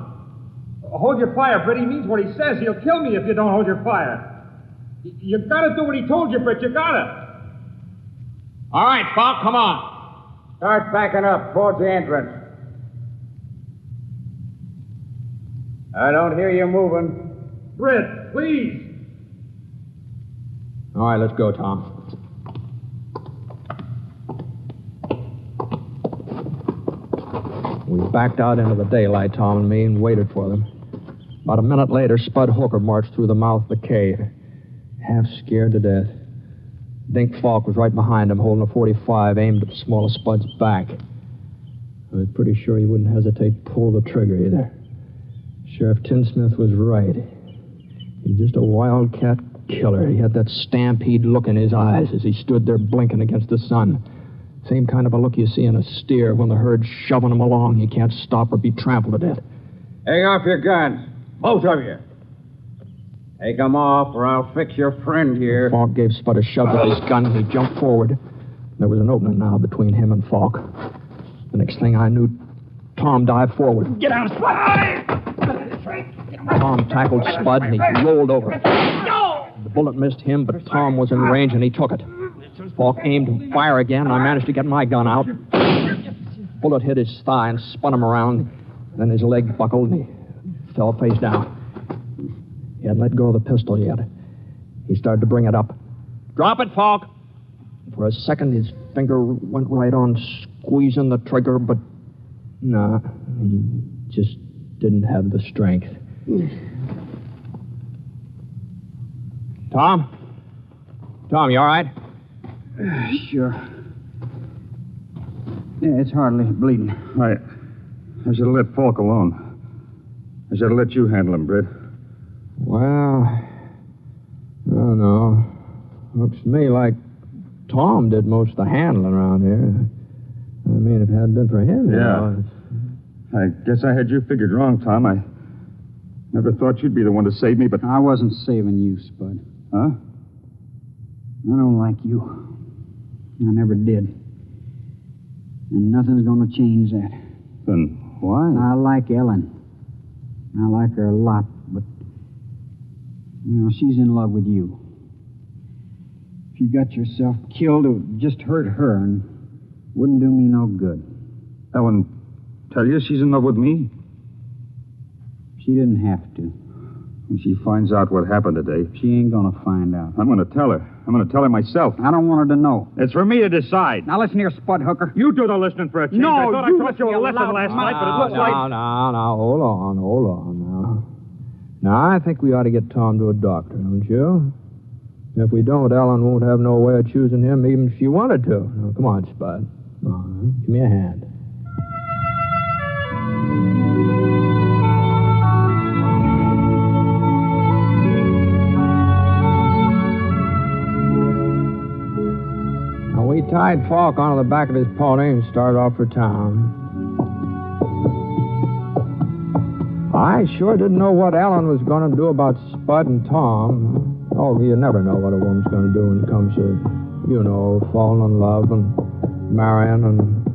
Hold your fire, Brett. He means what he says. He'll kill me if you don't hold your fire. You gotta do what he told you, Brett. You gotta. All right, Falk, come on. Start backing up towards the entrance. I don't hear you moving. Brett, please. All right, let's go, Tom. We backed out into the daylight, Tom and me, and waited for them. About a minute later, Spud Hooker marched through the mouth of the cave, half scared to death. Dink Falk was right behind him, holding a .45 aimed at the small of Spud's back. I was pretty sure he wouldn't hesitate to pull the trigger either. Sheriff Tinsmith was right. He's just a wildcat killer. He had that stampede look in his eyes as he stood there blinking against the sun. Same kind of a look you see in a steer when the herd's shoving him along. You can't stop or be trampled to death. Hang off your guns. Both of you. Take them off, or I'll fix your friend here. Falk gave Spud a shove with his gun, and he jumped forward. There was an opening now between him and Falk. The next thing I knew, Tom dived forward. Get down, Spud! Tom tackled Spud, and he rolled over. The bullet missed him, but Tom was in range, and he took it. Falk aimed to fire again, and I managed to get my gun out. Bullet hit his thigh and spun him around. Then his leg buckled, and he fell face down. He hadn't let go of the pistol yet. He started to bring it up. Drop it, Falk! For a second, his finger went right on squeezing the trigger, but no, he just didn't have the strength. Tom? Tom, you all right? Sure. Yeah, it's hardly bleeding. I should have let Falk alone. I should have let you handle him, Britt. Well, I don't know. Looks to me like Tom did most of the handling around here. I mean, if it hadn't been for him, you know, I guess I had you figured wrong, Tom. I never thought you'd be the one to save me, but... I wasn't saving you, Spud. Huh? I don't like you. I never did. And nothing's going to change that. Then why? I like Ellen. I like her a lot, but... You know, she's in love with you. If you got yourself killed, it would just hurt her and wouldn't do me no good. Ellen, tell you she's in love with me? She didn't have to. When she finds out what happened today... She ain't gonna find out. I'm gonna tell her. I'm gonna tell her myself. I don't want her to know. It's for me to decide. Now listen here, Spud Hooker. You do the listening for a change. No, I thought you I taught you a lesson last night, but it looks like... No, hold on now. Now, I think we ought to get Tom to a doctor, don't you? If we don't, Ellen won't have no way of choosing him even if she wanted to. Now, come on, Spud. Come on, give me a hand. We tied Falk onto the back of his pony and started off for town. I sure didn't know what Ellen was going to do about Spud and Tom. Oh, you never know what a woman's going to do when it comes to, you know, falling in love and marrying and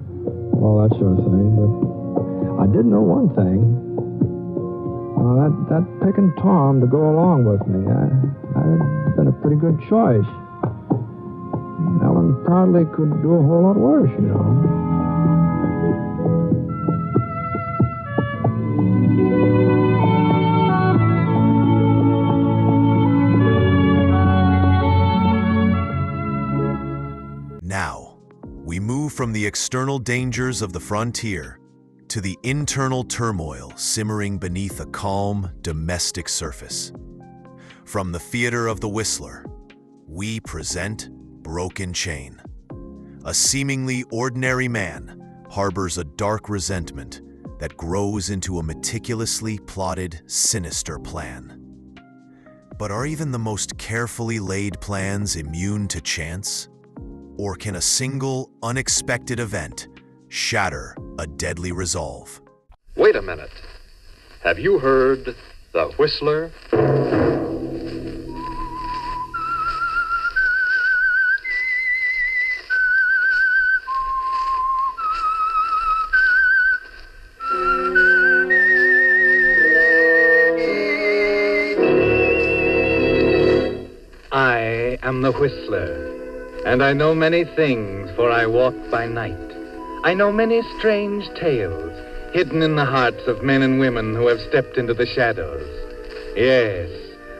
all that sort of thing. But I did know one thing. That picking Tom to go along with me, that'd been a pretty good choice. Ellen probably could do a whole lot worse, you know. from the external dangers of the frontier to the internal turmoil simmering beneath a calm, domestic surface. From the theater of the Whistler, we present Broken Chain. A seemingly ordinary man harbors a dark resentment that grows into a meticulously plotted, sinister plan. But are even the most carefully laid plans immune to chance? Or can a single, unexpected event shatter a deadly resolve? Wait a minute. Have you heard the Whistler? I am the Whistler, and I know many things, for I walk by night. I know many strange tales hidden in the hearts of men and women who have stepped into the shadows. Yes,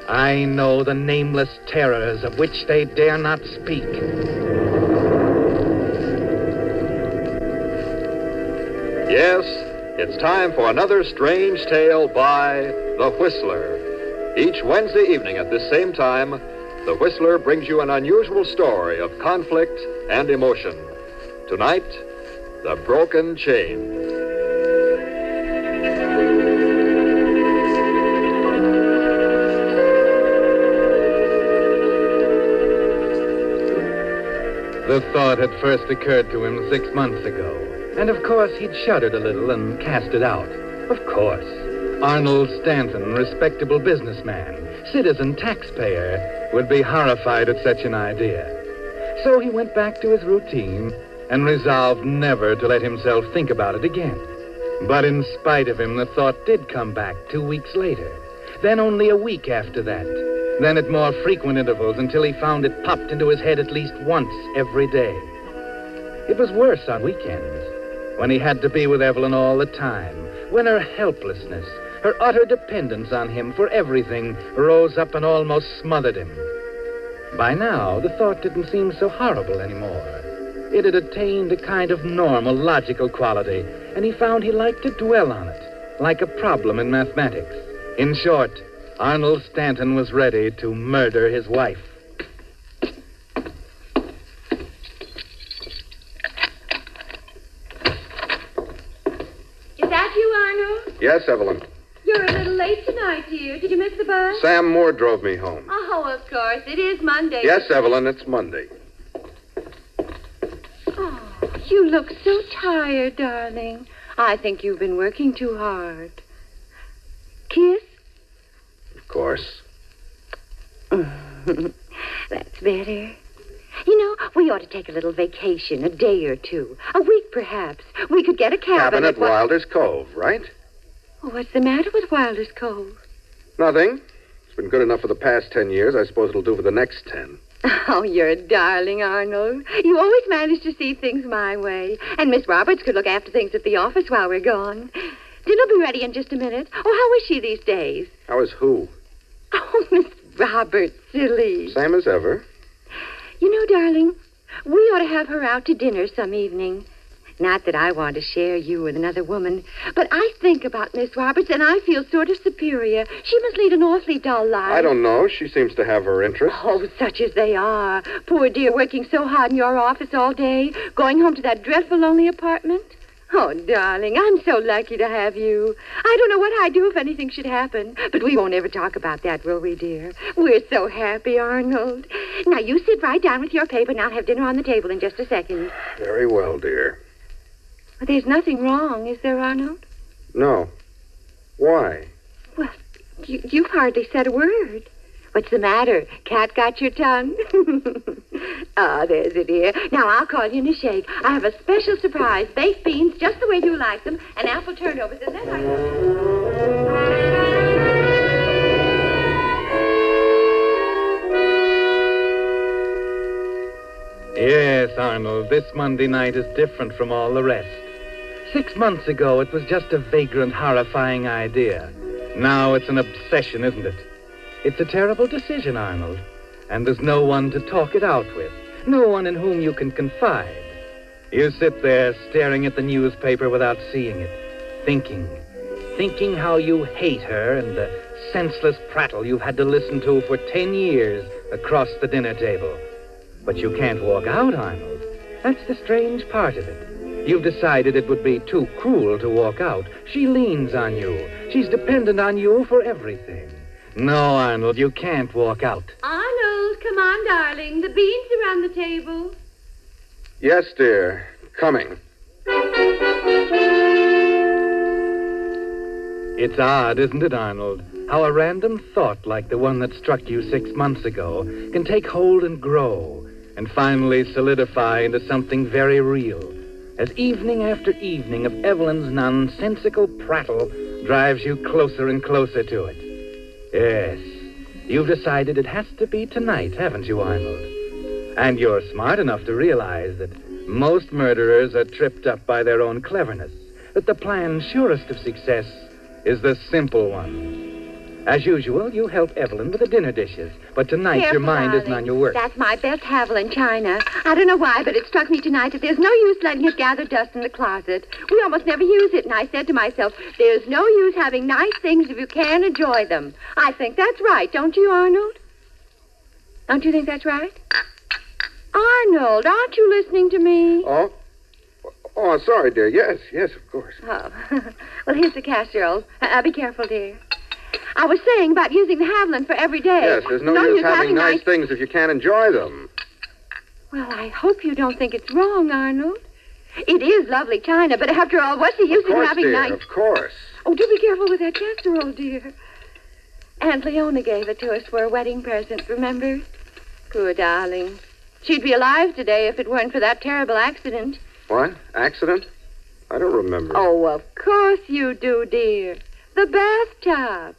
I know the nameless terrors of which they dare not speak. Yes, it's time for another strange tale by The Whistler. Each Wednesday evening at this same time, The Whistler brings you an unusual story of conflict and emotion. Tonight, The Broken Chain. The thought had first occurred to him 6 months ago. And of course, he'd shuddered a little and cast it out. Of course. Arnold Stanton, respectable businessman, citizen taxpayer, would be horrified at such an idea. So he went back to his routine and resolved never to let himself think about it again. But in spite of him, the thought did come back 2 weeks later. Then only a week after that. Then at more frequent intervals until he found it popped into his head at least once every day. It was worse on weekends, when he had to be with Evelyn all the time, when her helplessness, her utter dependence on him for everything rose up and almost smothered him. By now, the thought didn't seem so horrible anymore. It had attained a kind of normal, logical quality, and he found he liked to dwell on it, like a problem in mathematics. In short, Arnold Stanton was ready to murder his wife. Is that you, Arnold? Yes, Evelyn. You're a little late tonight, dear. Did you miss the bus? Sam Moore drove me home. Oh, of course. It is Monday. Yes, Evelyn, it's Monday. Oh, you look so tired, darling. I think you've been working too hard. Kiss? Of course. That's better. You know, we ought to take a little vacation, a day or two. A week, perhaps. We could get a cabin At Wilder's Cove, right? Oh, what's the matter with Wilder's Cove? Nothing. It's been good enough for the past 10 years. I suppose it'll do for the next 10. Oh, you're a darling, Arnold. You always manage to see things my way. And Miss Roberts could look after things at the office while we're gone. Dinner'll be ready in just a minute. Oh, how is she these days? How is who? Oh, Miss Roberts, silly. Same as ever. You know, darling, we ought to have her out to dinner some evening. Not that I want to share you with another woman, but I think about Miss Roberts, and I feel sort of superior. She must lead an awfully dull life. I don't know. She seems to have her interests. Oh, such as they are. Poor dear, working so hard in your office all day, going home to that dreadful lonely apartment. Oh, darling, I'm so lucky to have you. I don't know what I'd do if anything should happen, but we won't ever talk about that, will we, dear? We're so happy, Arnold. Now, you sit right down with your paper, and I'll have dinner on the table in just a second. Very well, dear. But there's nothing wrong, is there, Arnold? No. Why? Well, you've hardly said a word. What's the matter? Cat got your tongue? Ah, there's it, dear. Now, I'll call you in a shake. I have a special surprise. Baked beans, just the way you like them, and apple turnovers, and then Yes, Arnold, this Monday night is different from all the rest. 6 months ago, it was just a vagrant, horrifying idea. Now it's an obsession, isn't it? It's a terrible decision, Arnold. And there's no one to talk it out with. No one in whom you can confide. You sit there staring at the newspaper without seeing it, thinking how you hate her and the senseless prattle you've had to listen to for 10 years across the dinner table. But you can't walk out, Arnold. That's the strange part of it. You've decided it would be too cruel to walk out. She leans on you. She's dependent on you for everything. No, Arnold, you can't walk out. Arnold, come on, darling. The beans are on the table. Yes, dear. Coming. It's odd, isn't it, Arnold? How a random thought like the one that struck you 6 months ago can take hold and grow and finally solidify into something very real, as evening after evening of Evelyn's nonsensical prattle drives you closer and closer to it. Yes, you've decided it has to be tonight, haven't you, Arnold? And you're smart enough to realize that most murderers are tripped up by their own cleverness, that the plan surest of success is the simple one. As usual, you help Evelyn with the dinner dishes, but tonight Careful, your mind darling. isn't on your work. That's my best Haviland china. I don't know why, but it struck me tonight that there's no use letting it gather dust in the closet. We almost never use it, and I said to myself, there's no use having nice things if you can't enjoy them. I think that's right, don't you, Arnold? Don't you think that's right? Arnold, aren't you listening to me? Oh, sorry, dear. Yes, of course. Oh, well, here's the casserole. Be careful, dear. I was saying about using the Haviland for every day. Yes, there's no use having nice things if you can't enjoy them. Well, I hope you don't think it's wrong, Arnold. It is lovely china, but after all, what's the use in having dear, nice... Of course. Oh, do be careful with that casserole, dear. Aunt Leona gave it to us for a wedding present, remember? Poor darling. She'd be alive today if it weren't for that terrible accident. What? Accident? I don't remember. Oh, of course you do, dear. The bathtub.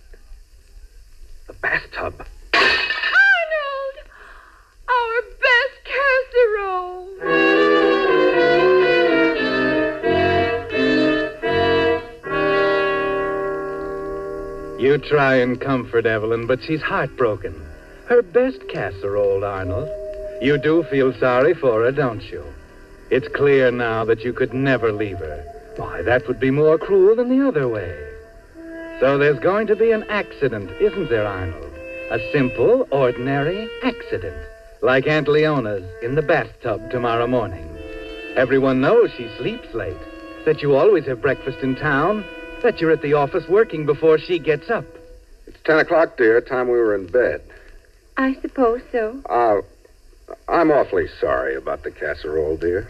The bathtub? Arnold! Our best casserole! You try and comfort Evelyn, but she's heartbroken. Her best casserole, Arnold. You do feel sorry for her, don't you? It's clear now that you could never leave her. Why, that would be more cruel than the other way. So there's going to be an accident, isn't there, Arnold? A simple, ordinary accident, like Aunt Leona's in the bathtub tomorrow morning. Everyone knows she sleeps late, that you always have breakfast in town, that you're at the office working before she gets up. It's 10 o'clock, dear. Time we were in bed. I suppose so. I'm awfully sorry about the casserole, dear.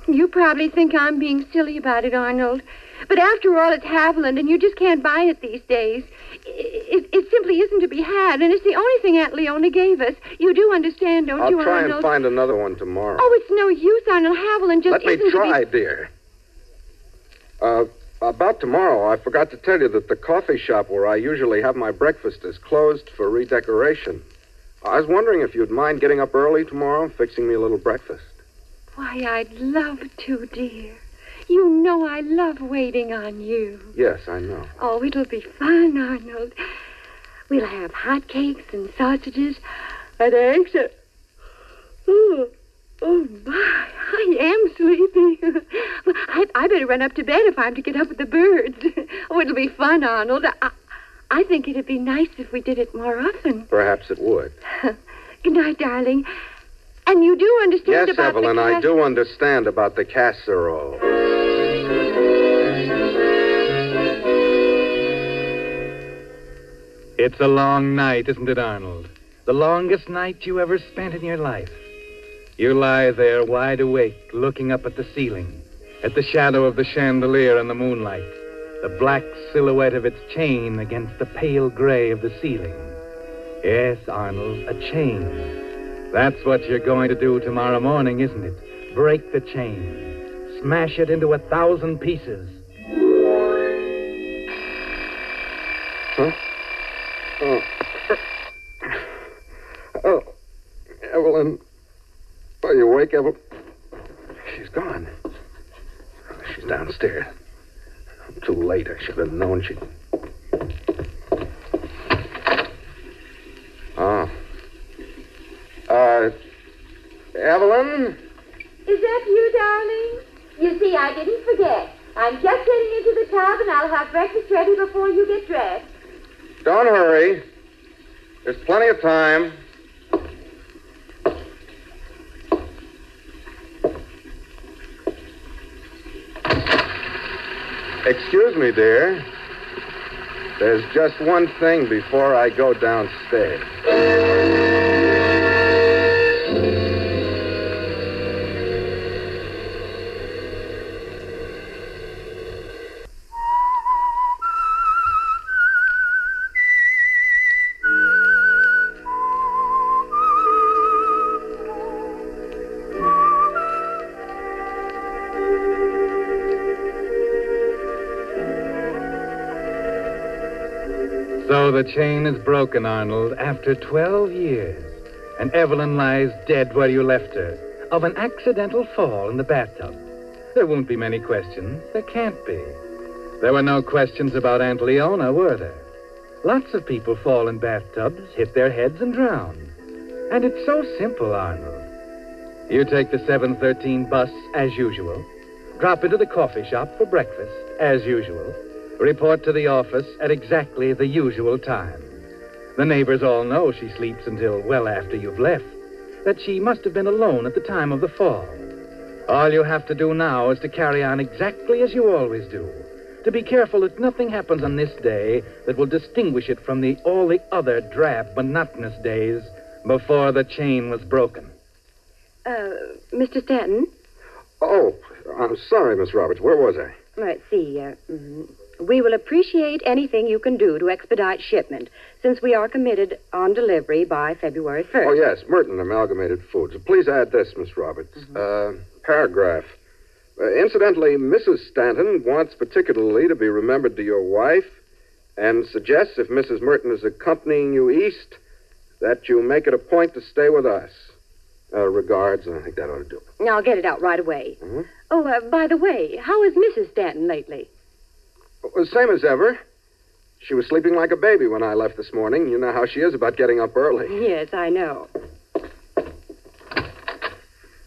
You probably think I'm being silly about it, Arnold. But after all, it's Haviland, and you just can't buy it these days. It simply isn't to be had, and it's the only thing Aunt Leona gave us. You do understand, don't you, I'll try Arnold? and find another one tomorrow. Oh, it's no use, Arnold. Haviland just Let isn't me try, to be... dear. About tomorrow, I forgot to tell you that the coffee shop where I usually have my breakfast is closed for redecoration. I was wondering if you'd mind getting up early tomorrow and fixing me a little breakfast. Why, I'd love to, dear. You know I love waiting on you. Yes, I know. Oh, it'll be fun, Arnold. We'll have hot cakes and sausages and eggs. Oh, my, I am sleepy. Well, I better run up to bed if I'm to get up with the birds. Oh, it'll be fun, Arnold. I think it'd be nice if we did it more often. Perhaps it would. Good night, darling. And you do understand yes, about Evelyn, the I do understand about the casserole. It's a long night, isn't it, Arnold? The longest night you ever spent in your life. You lie there wide awake, looking up at the ceiling, at the shadow of the chandelier in the moonlight, the black silhouette of its chain against the pale gray of the ceiling. Yes, Arnold, a chain. That's what you're going to do tomorrow morning, isn't it? Break the chain. Smash it into 1,000 pieces. Huh? Oh, Evelyn. Are you awake, Evelyn? She's gone. She's downstairs. I'm too late. I should have known she'd... Oh. Evelyn? Is that you, darling? see, I didn't forget. I'm just getting into the tub, and I'll have breakfast ready before you get dressed. Don't hurry. There's plenty of time. Excuse me, dear. There's just one thing before I go downstairs. So the chain is broken, Arnold, after 12 years. And Evelyn lies dead where you left her, of an accidental fall in the bathtub. There won't be many questions. There can't be. There were no questions about Aunt Leona, were there? Lots of people fall in bathtubs, hit their heads, and drown. And it's so simple, Arnold. You take the 7:13 bus, as usual. Drop into the coffee shop for breakfast, as usual. Report to the office at exactly the usual time. The neighbors all know she sleeps until well after you've left, that she must have been alone at the time of the fall. All you have to do now is to carry on exactly as you always do, to be careful that nothing happens on this day that will distinguish it from all the other drab, monotonous days before the chain was broken. Mr. Stanton? Oh, I'm sorry, Miss Roberts. Where was I? Let's see. We will appreciate anything you can do to expedite shipment, since we are committed on delivery by February 1st. Oh, yes, Merton Amalgamated Foods. Please add this, Miss Roberts. Paragraph. Incidentally, Mrs. Stanton wants particularly to be remembered to your wife and suggests if Mrs. Merton is accompanying you east, that you make it a point to stay with us. Regards, I think that ought to do it. I'll get it out right away. Mm-hmm. Oh, by the way, how is Mrs. Stanton lately? Well, same as ever. She was sleeping like a baby when I left this morning. You know how she is about getting up early. Yes, I know.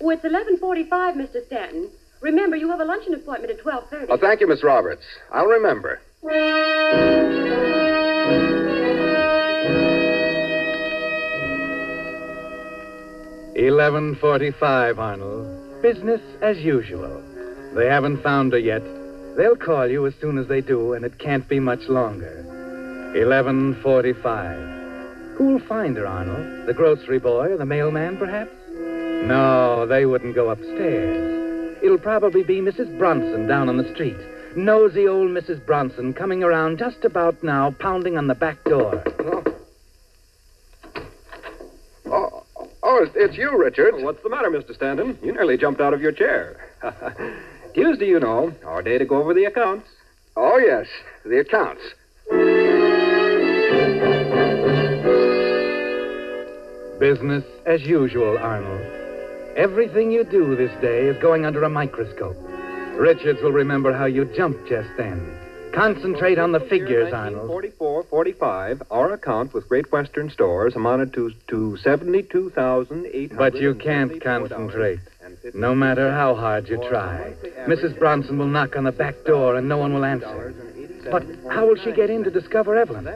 Oh, it's 11:45, Mr. Stanton. Remember, you have a luncheon appointment at 12:30. Oh, thank you, Miss Roberts. I'll remember. 11:45, Arnold. Business as usual. They haven't found her yet. They'll call you as soon as they do, and it can't be much longer. 11:45. Who'll find her, Arnold? The grocery boy or the mailman, perhaps? No, they wouldn't go upstairs. It'll probably be Mrs. Bronson down on the street. Nosy old Mrs. Bronson coming around just about now, pounding on the back door. Oh, it's you, Richard. Oh, what's the matter, Mr. Stanton? You nearly jumped out of your chair. Tuesday, you know, our day to go over the accounts. Oh, yes, the accounts. Business as usual, Arnold. Everything you do this day is going under a microscope. Richards will remember how you jumped just then. Concentrate on the figures, Arnold. 1944-45, our account with Great Western Stores amounted to $72,800. But you can't concentrate, no matter how hard you try. Mrs. Bronson will knock on the back door and no one will answer. But how will she get in to discover Evelyn?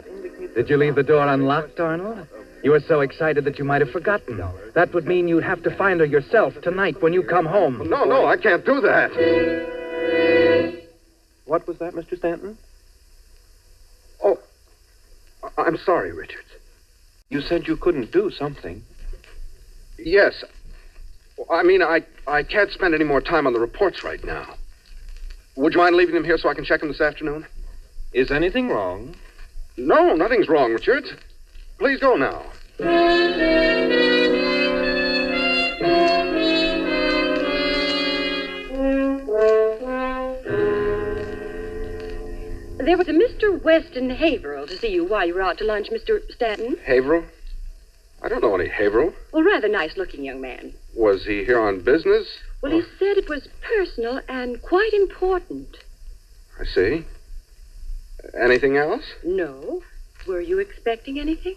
Did you leave the door unlocked, Arnold? You were so excited that you might have forgotten. That would mean you'd have to find her yourself tonight when you come home. No, I can't do that. What was that, Mr. Stanton? Oh, I'm sorry, Richards. You said you couldn't do something. Yes. I mean, I can't spend any more time on the reports right now. Would you mind leaving them here so I can check them this afternoon? Is anything wrong? No, nothing's wrong, Richards. Please go now. There was a Mr. Weston Haverhill to see you while you were out to lunch, Mr. Stanton. Haverhill? I don't know any Haverhill. Well, rather nice-looking young man. Was he here on business? Well, he said it was personal and quite important. I see. Anything else? No. Were you expecting anything?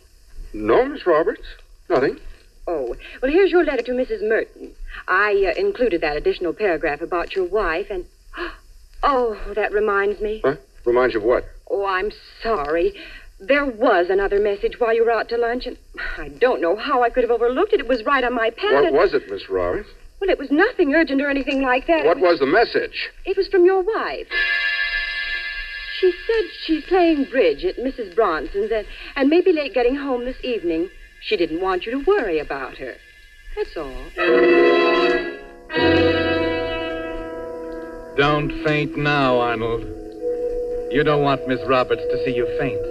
No, Miss Roberts. Nothing. Oh, well, here's your letter to Mrs. Merton. I included that additional paragraph about your wife, and Oh, that reminds me. Huh? Reminds you of what? Oh, I'm sorry. There was another message while you were out to lunch, and I don't know how I could have overlooked it. It was right on my pad. What was it, Miss Roberts? Well, it was nothing urgent or anything like that. What was the message? It was from your wife. She said she's playing bridge at Mrs. Bronson's and may be late getting home this evening. She didn't want you to worry about her. That's all. Don't faint now, Arnold. You don't want Miss Roberts to see you faint.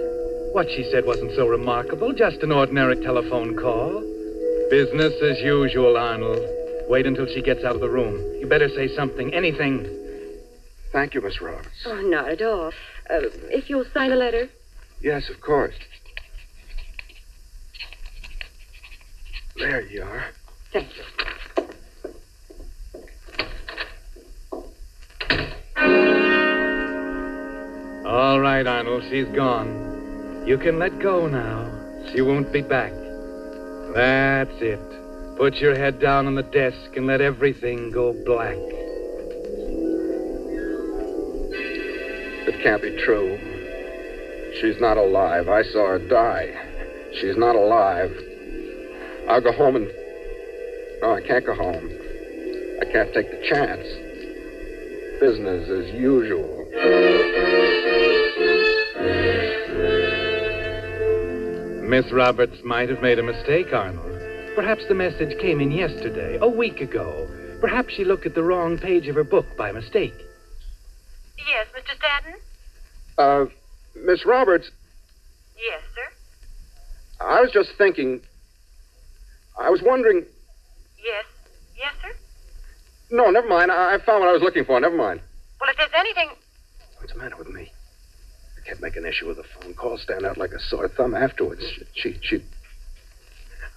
What she said wasn't so remarkable, just an ordinary telephone call. Business as usual, Arnold. Wait until she gets out of the room. You better say something, anything. Thank you, Miss Roberts. Oh, not at all. If you'll sign a letter. Yes, of course. There you are. Thank you. All right, Arnold, she's gone. You can let go now. She won't be back. That's it. Put your head down on the desk and let everything go black. It can't be true. She's not alive. I saw her die. She's not alive. I'll go home and... No, I can't go home. I can't take the chance. Business as usual. Miss Roberts might have made a mistake, Arnold. Perhaps the message came in yesterday, a week ago. Perhaps she looked at the wrong page of her book by mistake. Yes, Mr. Stanton? Miss Roberts, Yes, sir? I was just thinking... I was wondering... Yes. Yes, sir? No, never mind. I found what I was looking for. Never mind. Well, if there's anything... What's the matter with me? I can't make an issue with a phone call, stand out like a sore thumb afterwards. She...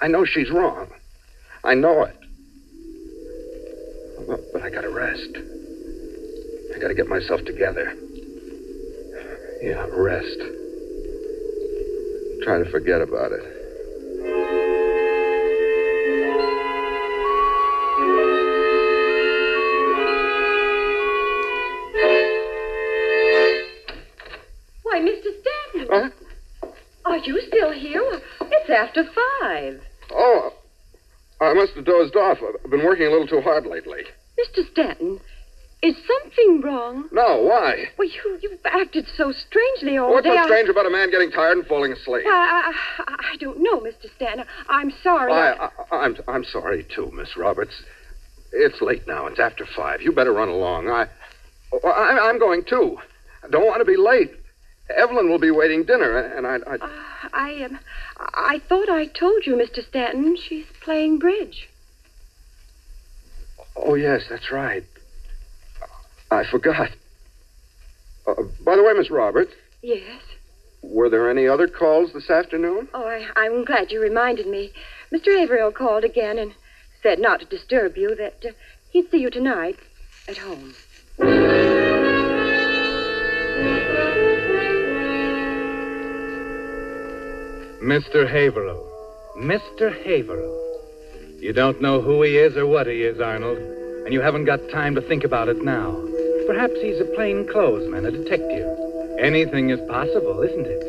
I know she's wrong. I know it. But I gotta rest. I gotta get myself together. Yeah, rest. Try to forget about it. Why, Mr. Stanton. Huh? Are you still here? Well, it's after 5. Oh, I must have dozed off. I've been working a little too hard lately. Mr. Stanton, is something wrong? No, why? Well, you've acted so strangely all What's day. so strange about a man getting tired and falling asleep? I don't know, Mr. Stanton. I'm sorry. I'm sorry, too, Miss Roberts. It's late now. It's after 5. You better run along. I'm going, too. I don't want to be late. Evelyn will be waiting dinner, and I thought I told you, Mr. Stanton, she's playing bridge. Oh, yes, that's right. I forgot. By the way, Miss Roberts. Yes? Were there any other calls this afternoon? Oh, I'm glad you reminded me. Mr. Averill called again and said not to disturb you, that he'd see you tonight at home. Mr. Haverhill. Mr. Haverhill. You don't know who he is or what he is, Arnold, and you haven't got time to think about it now. Perhaps he's a plainclothesman, a detective. Anything is possible, isn't it?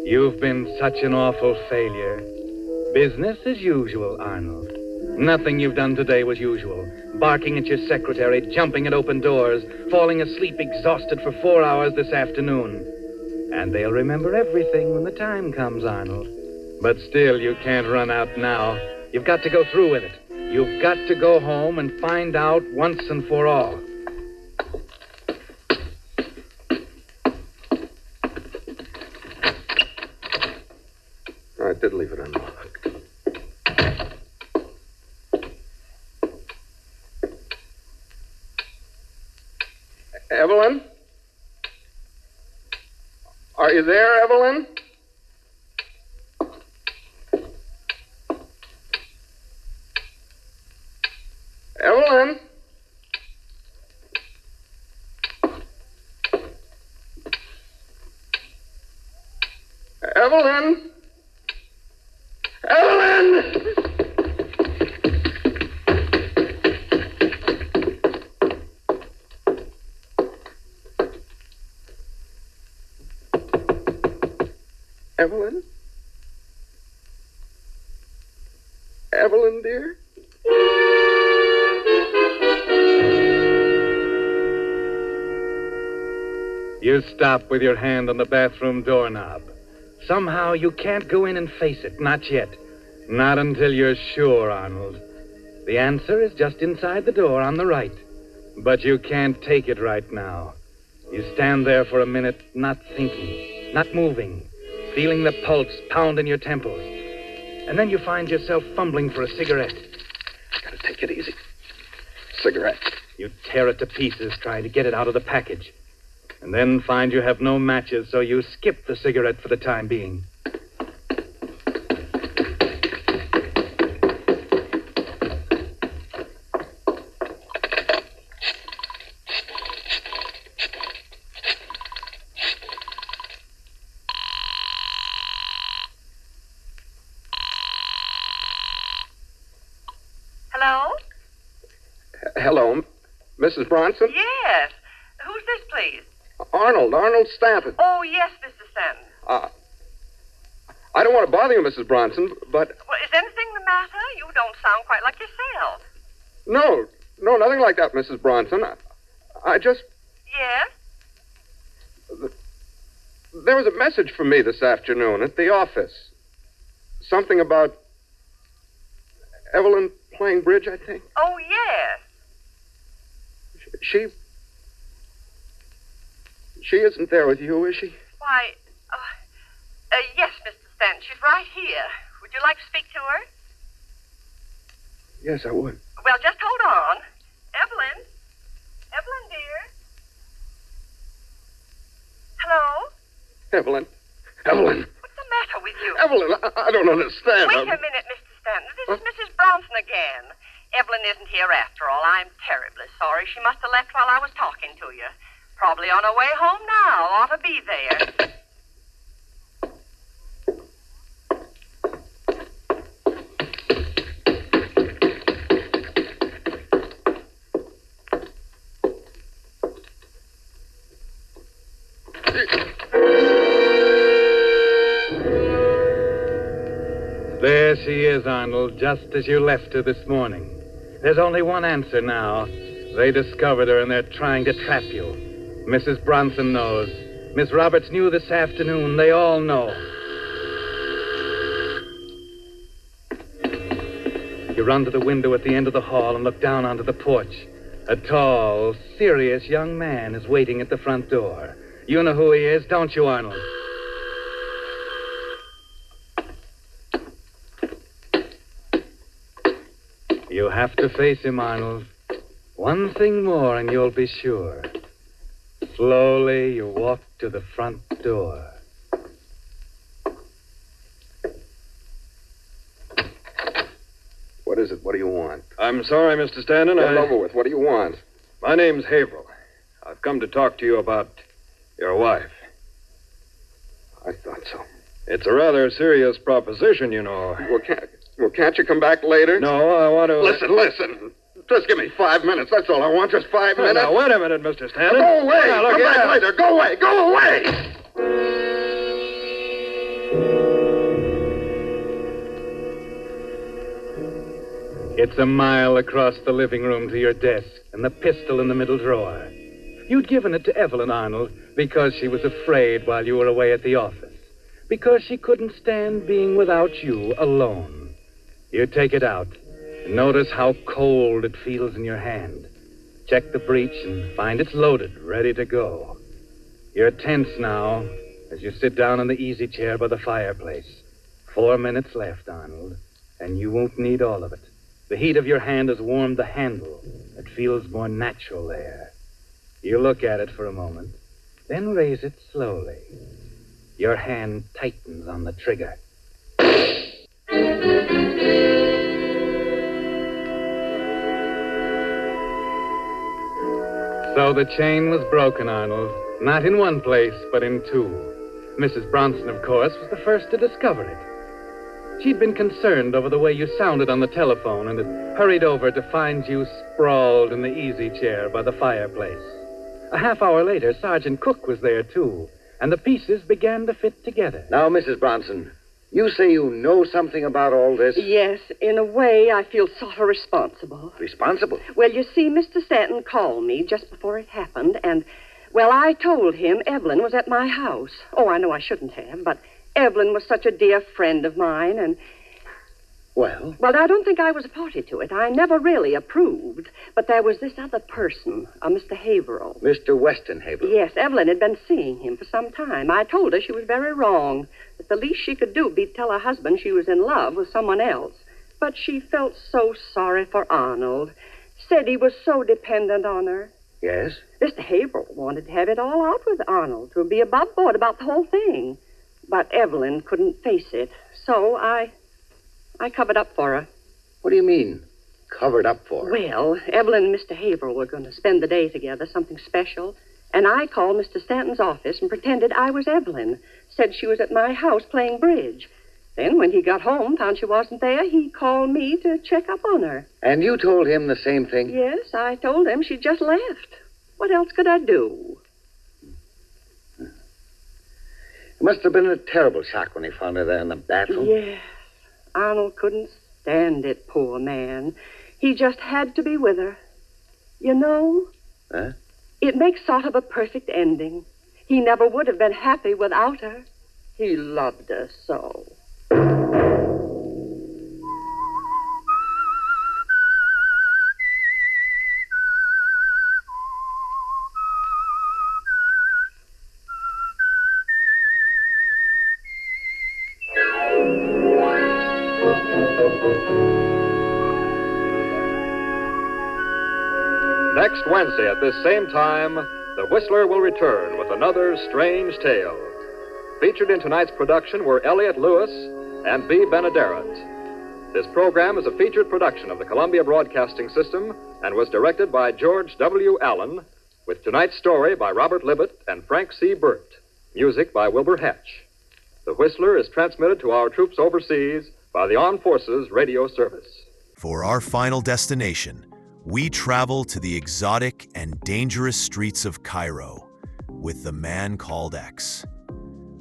You've been such an awful failure. Business as usual, Arnold. Nothing you've done today was usual. Barking at your secretary, jumping at open doors, falling asleep exhausted for 4 hours this afternoon. And they'll remember everything when the time comes, Arnold. But still, you can't run out now. You've got to go through with it. You've got to go home and find out once and for all. I did leave it unlocked. Evelyn? Are you there, Evelyn? Evelyn? Evelyn? Evelyn! Evelyn, dear? You stop with your hand on the bathroom doorknob. Somehow you can't go in and face it. Not yet. Not until you're sure, Arnold. The answer is just inside the door on the right. But you can't take it right now. You stand there for a minute, not thinking, not moving, feeling the pulse pound in your temples. And then you find yourself fumbling for a cigarette. Gotta take it easy. Cigarette. You tear it to pieces, trying to get it out of the package. And then find you have no matches, so you skip the cigarette for the time being. Hello? Hello, Mrs. Bronson? Yes. Who's this, please? Arnold Stanton. Oh, yes, Mr. Stanton. I don't want to bother you, Mrs. Bronson, but... Well, is anything the matter? You don't sound quite like yourself. No, nothing like that, Mrs. Bronson. I just... Yes? There was a message for me this afternoon at the office. Something about Evelyn playing bridge, I think. Oh, yes. She isn't there with you, is she? Why, yes, Mr. Stanton. She's right here. Would you like to speak to her? Yes, I would. Well, just hold on. Evelyn? Evelyn, dear? Hello? Evelyn? What's the matter with you? Evelyn, I don't understand. Wait a minute, Mr. Stanton. This is Mrs. Bronson again. Evelyn isn't here after all. I'm terribly sorry. She must have left while I was talking to you. Probably on her way home now. Ought to be there. There she is, Arnold, just as you left her this morning. There's only one answer now. They discovered her, and they're trying to trap you. Mrs. Bronson knows. Miss Roberts knew this afternoon. They all know. You run to the window at the end of the hall and look down onto the porch. A tall, serious young man is waiting at the front door. You know who he is, don't you, Arnold? You have to face him, Arnold. One thing more and you'll be sure. Slowly, you walk to the front door. What is it? What do you want? I'm sorry, Mr. Stanton. Get it over with. What do you want? My name's Haverhill. I've come to talk to you about your wife. I thought so. It's a rather serious proposition, you know. Well, can't you come back later? No, I want to... Listen. Just give me 5 minutes. That's all I want. Just 5 minutes. Now, wait a minute, Mr. Stanton. Go away. Now, look come here. back later. Go away. It's a mile across the living room to your desk, and the pistol in the middle drawer. You'd given it to Evelyn, Arnold, because she was afraid while you were away at the office. Because she couldn't stand being without you alone. You take it out, and notice how cold it feels in your hand. Check the breech and find it's loaded, ready to go. You're tense now as you sit down in the easy chair by the fireplace. 4 minutes left, Arnold, and you won't need all of it. The heat of your hand has warmed the handle. It feels more natural there. You look at it for a moment, then raise it slowly. Your hand tightens on the trigger. So the chain was broken, Arnold. Not in one place, but in two. Mrs. Bronson, of course, was the first to discover it. She'd been concerned over the way you sounded on the telephone and had hurried over to find you sprawled in the easy chair by the fireplace. A half hour later, Sergeant Cook was there, too, and the pieces began to fit together. Now, Mrs. Bronson, You say you know something about all this? Yes, in a way, I feel sort of responsible. Responsible? Well, you see, Mr. Stanton called me just before it happened, and, well, I told him Evelyn was at my house. Oh, I know I shouldn't have, but Evelyn was such a dear friend of mine, and... Well? Well, I don't think I was a party to it. I never really approved. But there was this other person, Mr. Haverhill. Mr. Weston Haverhill? Yes, Evelyn had been seeing him for some time. I told her she was very wrong, that the least she could do would be to tell her husband she was in love with someone else. But she felt so sorry for Arnold. Said he was so dependent on her. Yes? Mr. Haverhill wanted to have it all out with Arnold, to be above board about the whole thing. But Evelyn couldn't face it, so I covered up for her. What do you mean, covered up for her? Well, Evelyn and Mr. Haverhill were going to spend the day together, something special. And I called Mr. Stanton's office and pretended I was Evelyn. Said she was at my house playing bridge. Then when he got home, found she wasn't there, he called me to check up on her. And you told him the same thing? Yes, I told him she just left. What else could I do? It must have been a terrible shock when he found her there in the bathroom. Yes. Arnold couldn't stand it, poor man. He just had to be with her. You know, Huh? it makes sort of a perfect ending. He never would have been happy without her. He loved her so. Next Wednesday at this same time, the Whistler will return with another strange tale. Featured in tonight's production were Elliott Lewis and B. Benaderet. This program is a featured production of the Columbia Broadcasting System and was directed by George W. Allen, with tonight's story by Robert Libet and Frank C. Burt. Music by Wilbur Hatch. The Whistler is transmitted to our troops overseas by the Armed Forces Radio Service. For our final destination, we travel to the exotic and dangerous streets of Cairo with the man called X.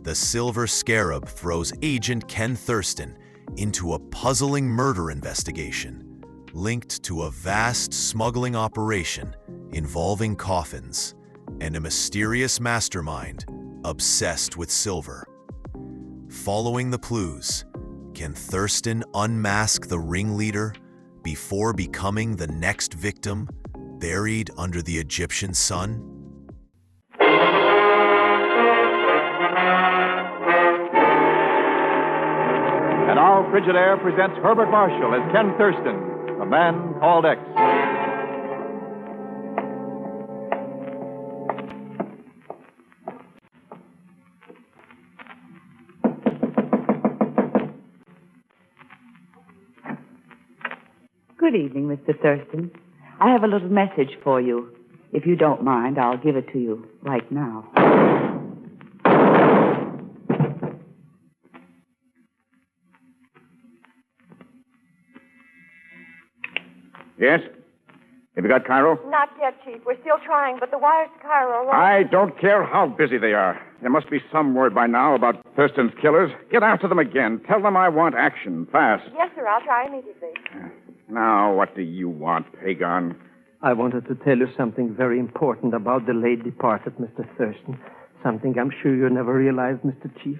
The Silver Scarab throws Agent Ken Thurston into a puzzling murder investigation linked to a vast smuggling operation involving coffins and a mysterious mastermind obsessed with silver. Following the clues, can Thurston unmask the ringleader before becoming the next victim buried under the Egyptian sun? And now Frigidaire presents Herbert Marshall as Ken Thurston, the man called X. Good evening, Mr. Thurston. I have a little message for you. If you don't mind, I'll give it to you right now. Yes? Have you got Cairo? Not yet, Chief. We're still trying, but the wires to Cairo are... I don't care how busy they are. There must be some word by now about Thurston's killers. Get after them again. Tell them I want action, fast. Yes, sir. I'll try immediately. Now, what do you want, Pagon? I wanted to tell you something very important about the late departed Mr. Thurston. Something I'm sure you never realized, Mr. Chief.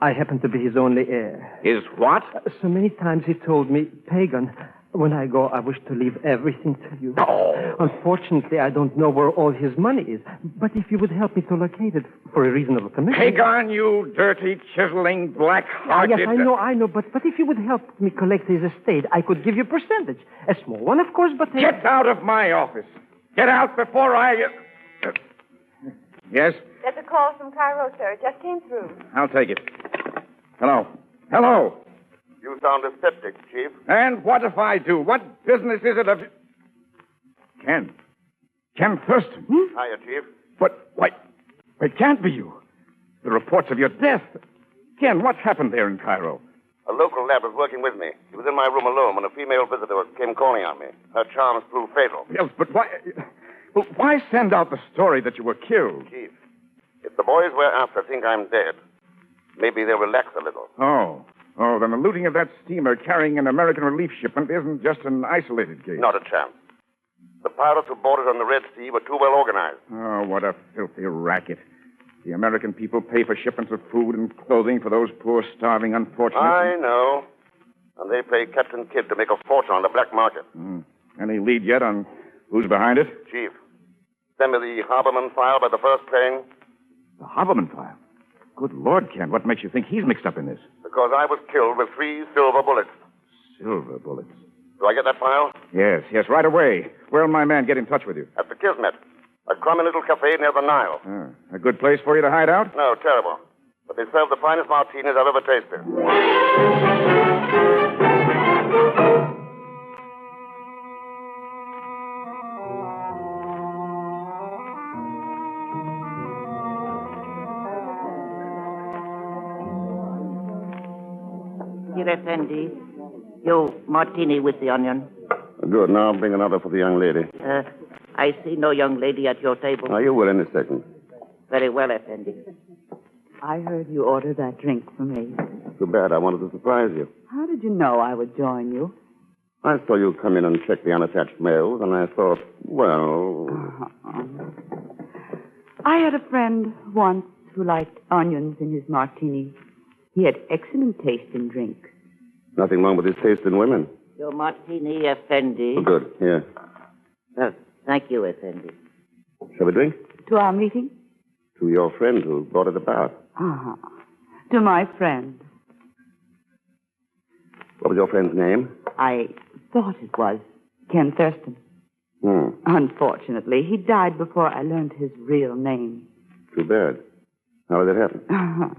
I happen to be his only heir. His what? So many times he told me, Pagan, when I go, I wish to leave everything to you. Oh. Unfortunately, I don't know where all his money is. But if you would help me to locate it for a reasonable commission... Pagan, you dirty, chiseling, black-hearted... Yes, I know, but if you would help me collect his estate, I could give you a percentage. A small one, of course, but... Get out of my office. Get out before I... Yes? There's a call from Cairo, sir. It just came through. I'll take it. Hello. Hello. You sound skeptic, Chief. And what if I do? What business is it of... Ken Thurston. Hiya, Chief. But, why, it can't be you. The reports of your death. Ken, what happened there in Cairo? A local lab was working with me. He was in my room alone when a female visitor came calling on me. Her charms proved fatal. Yes, but why send out the story that you were killed? Chief, if the boys we're after think I'm dead, Maybe they'll relax a little. Oh, then the looting of that steamer carrying an American relief shipment isn't just an isolated case. Not a chance. The pirates who boarded on the Red Sea were too well organized. Oh, what a filthy racket. The American people pay for shipments of food and clothing for those poor, starving unfortunates. I know. And they pay Captain Kidd to make a fortune on the black market. Any lead yet on who's behind it? Chief, send me the Harberman file by the first train. The Haberman file? Good Lord, Kent, what makes you think he's mixed up in this? Because I was killed with 3 silver bullets. Silver bullets? Do I get that file? Yes, right away. Where'll my man get in touch with you? At the Kismet. A crummy little cafe near the Nile. A good place for you to hide out? No, terrible. But they serve the finest martinis I've ever tasted. Here, Effendi. You martini with the onion. Good. Now I'll bring another for the young lady. I see no young lady at your table. Now, you will in a second. Very well, Effendi. I heard you order that drink for me. Too bad. I wanted to surprise you. How did you know I would join you? I saw you come in and check the unattached mails, and I thought, well... I had a friend once who liked onions in his martini. He had excellent taste in drink. Nothing wrong with his taste in women. Your martini, Effendi. Oh, good. Here. Thank you, Effendi. Shall we drink? To our meeting? To your friend who brought it about. To my friend. What was your friend's name? I thought it was Ken Thurston. Unfortunately, he died before I learned his real name. Too bad. How did it happen?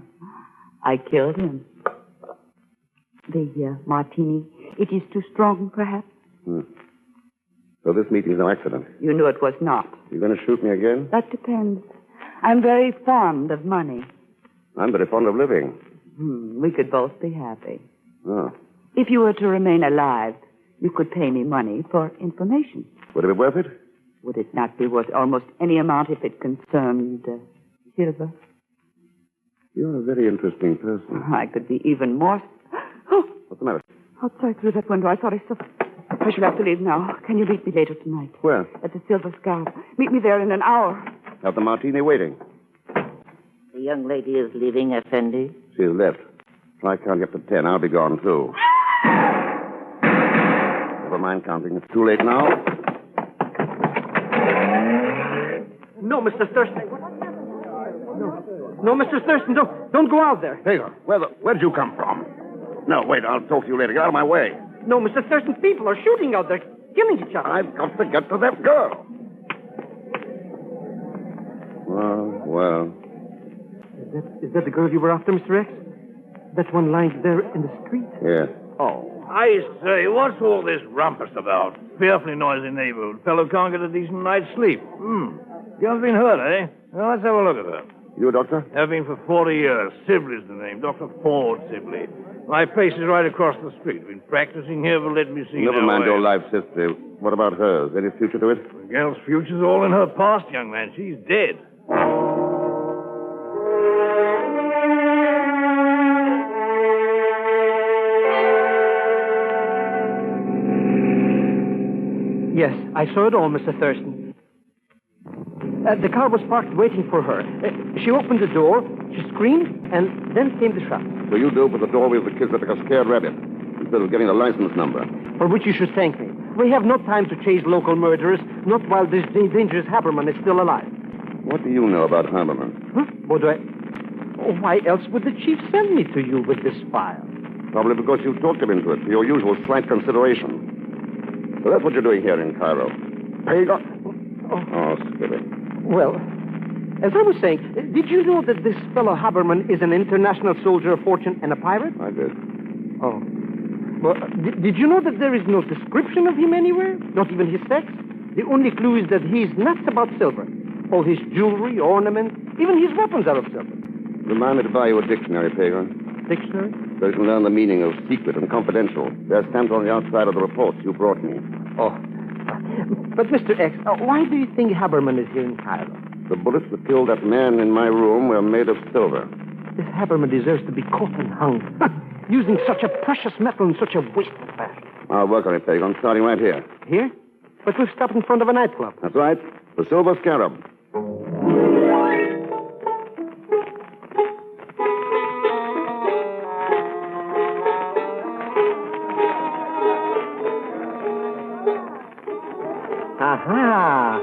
I killed him. The martini, it is too strong, perhaps? So this meeting's no accident. You knew it was not. You going to shoot me again? That depends. I'm very fond of money. I'm very fond of living. We could both be happy. Oh. If you were to remain alive, you could pay me money for information. Would it be worth it? Would it not be worth almost any amount if it concerned silver? You're a very interesting person. I could be even more... What's the matter? Outside through that window, I thought I saw... I shall have to leave now. Can you meet me later tonight? Where? At the Silver Scarab. Meet me there in an hour. Have the martini waiting. The young lady is leaving, Effendi. She's left. Try counting up to 10. I'll be gone, too. Never mind counting. It's too late now. No, Mr. Thurston. No, Mr. Thurston, don't go out there. Hagar, where'd you come from? No, wait, I'll talk to you later. Get out of my way. No, Mr. Thurston, people are shooting out there, killing each other. I've got to get to that girl. Well. Is that the girl you were after, Mr. X? That one lying there in the street? Yeah. Oh. I say, what's all this rumpus about? Fearfully noisy neighborhood. Fellow can't get a decent night's sleep. Girl's been hurt, eh? Well, let's have a look at her. You a doctor? Have been for 40 years. Sibley's the name. Dr. Ford Sibley. My place is right across the street. Been practicing here, but let me see. Never mind your life's history. What about hers? Any future to it? The girl's future's all in her past, young man. She's dead. Yes, I saw it all, Mr. Thurston. The car was parked waiting for her. She opened the door, she screamed, and then came the shot. So you do with the doorway of the kids like a scared rabbit, instead of getting a license number. For which you should thank me. We have no time to chase local murderers, not while this dangerous Haberman is still alive. What do you know about Haberman? Huh? What do I... Oh, why else would the chief send me to you with this file? Probably because you talked him into it, for your usual slight consideration. So that's what you're doing here in Cairo. Hagar. Oh, silly. Well, as I was saying, did you know that this fellow Haberman is an international soldier of fortune and a pirate? I did. Oh. Well, did you know that there is no description of him anywhere? Not even his sex? The only clue is that he's nuts about silver. All his jewelry, ornaments, even his weapons are of silver. Remind me to buy you a dictionary, Pagan. Dictionary? So you can learn the meaning of secret and confidential. They're stamped on the outside of the reports you brought me. Oh. But, Mr. X, why do you think Haberman is here in Cairo? The bullets that killed that man in my room were made of silver. This Haberman deserves to be caught and hung. Using such a precious metal in such a wasteful fashion. I'll work on it, Peg. I'm starting right here. Here? But we'll stop in front of a nightclub. That's right. The Silver Scarab. Aha!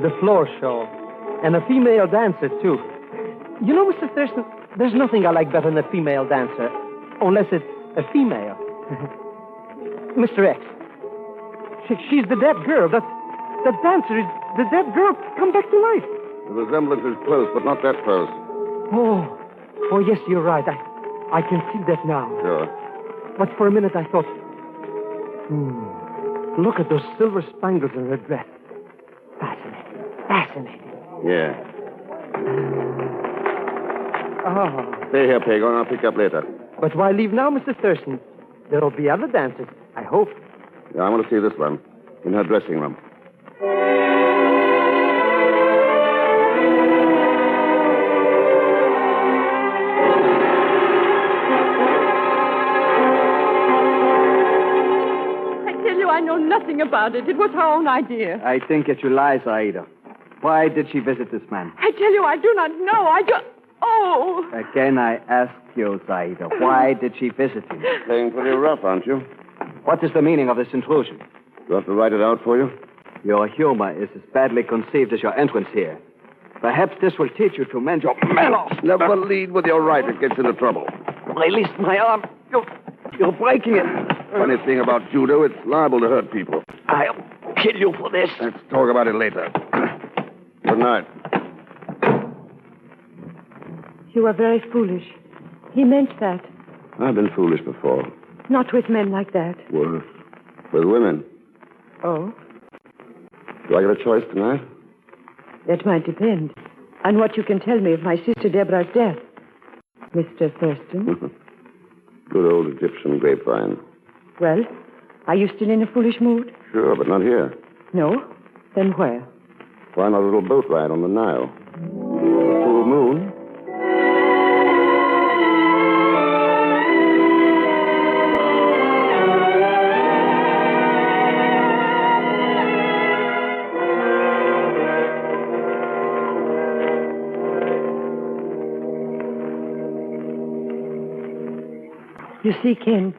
The floor show. And a female dancer, too. You know, Mr. Thurston, there's nothing I like better than a female dancer. Unless it's a female. Mr. X. She's the dead girl. That dancer is the dead girl come back to life. The resemblance is close, but not that close. Oh, yes, you're right. I can see that now. Sure. But for a minute I thought, look at those silver spangles in her dress. Fascinating. Yeah. Oh. Stay here, Peg, and I'll pick up later. But why leave now, Mr. Thurston? There'll be other dancers, I hope. Yeah, I want to see this one. In her dressing room. I tell you, I know nothing about it. It was her own idea. I think it you lie, Zaida. Why did she visit this man? I tell you, I do not know. Oh! Again, I ask you, Zaida, why did she visit him? Playing pretty rough, aren't you? What is the meaning of this intrusion? Do you want to write it out for you? Your humor is as badly conceived as your entrance here. Perhaps this will teach you to mend your manners. Never lead with your right. It gets into trouble. Release my arm. You're breaking it. Funny thing about judo, it's liable to hurt people. I'll kill you for this. Let's talk about it later. Good night. You are very foolish. He meant that. I've been foolish before. Not with men like that. Worse. With women. Oh? Do I get a choice tonight? That might depend on what you can tell me of my sister Deborah's death. Mr. Thurston? Good old Egyptian grapevine. Well, are you still in a foolish mood? Sure, but not here. No? Then where? Why not a little boat ride on the Nile? The full moon? You see, Ken,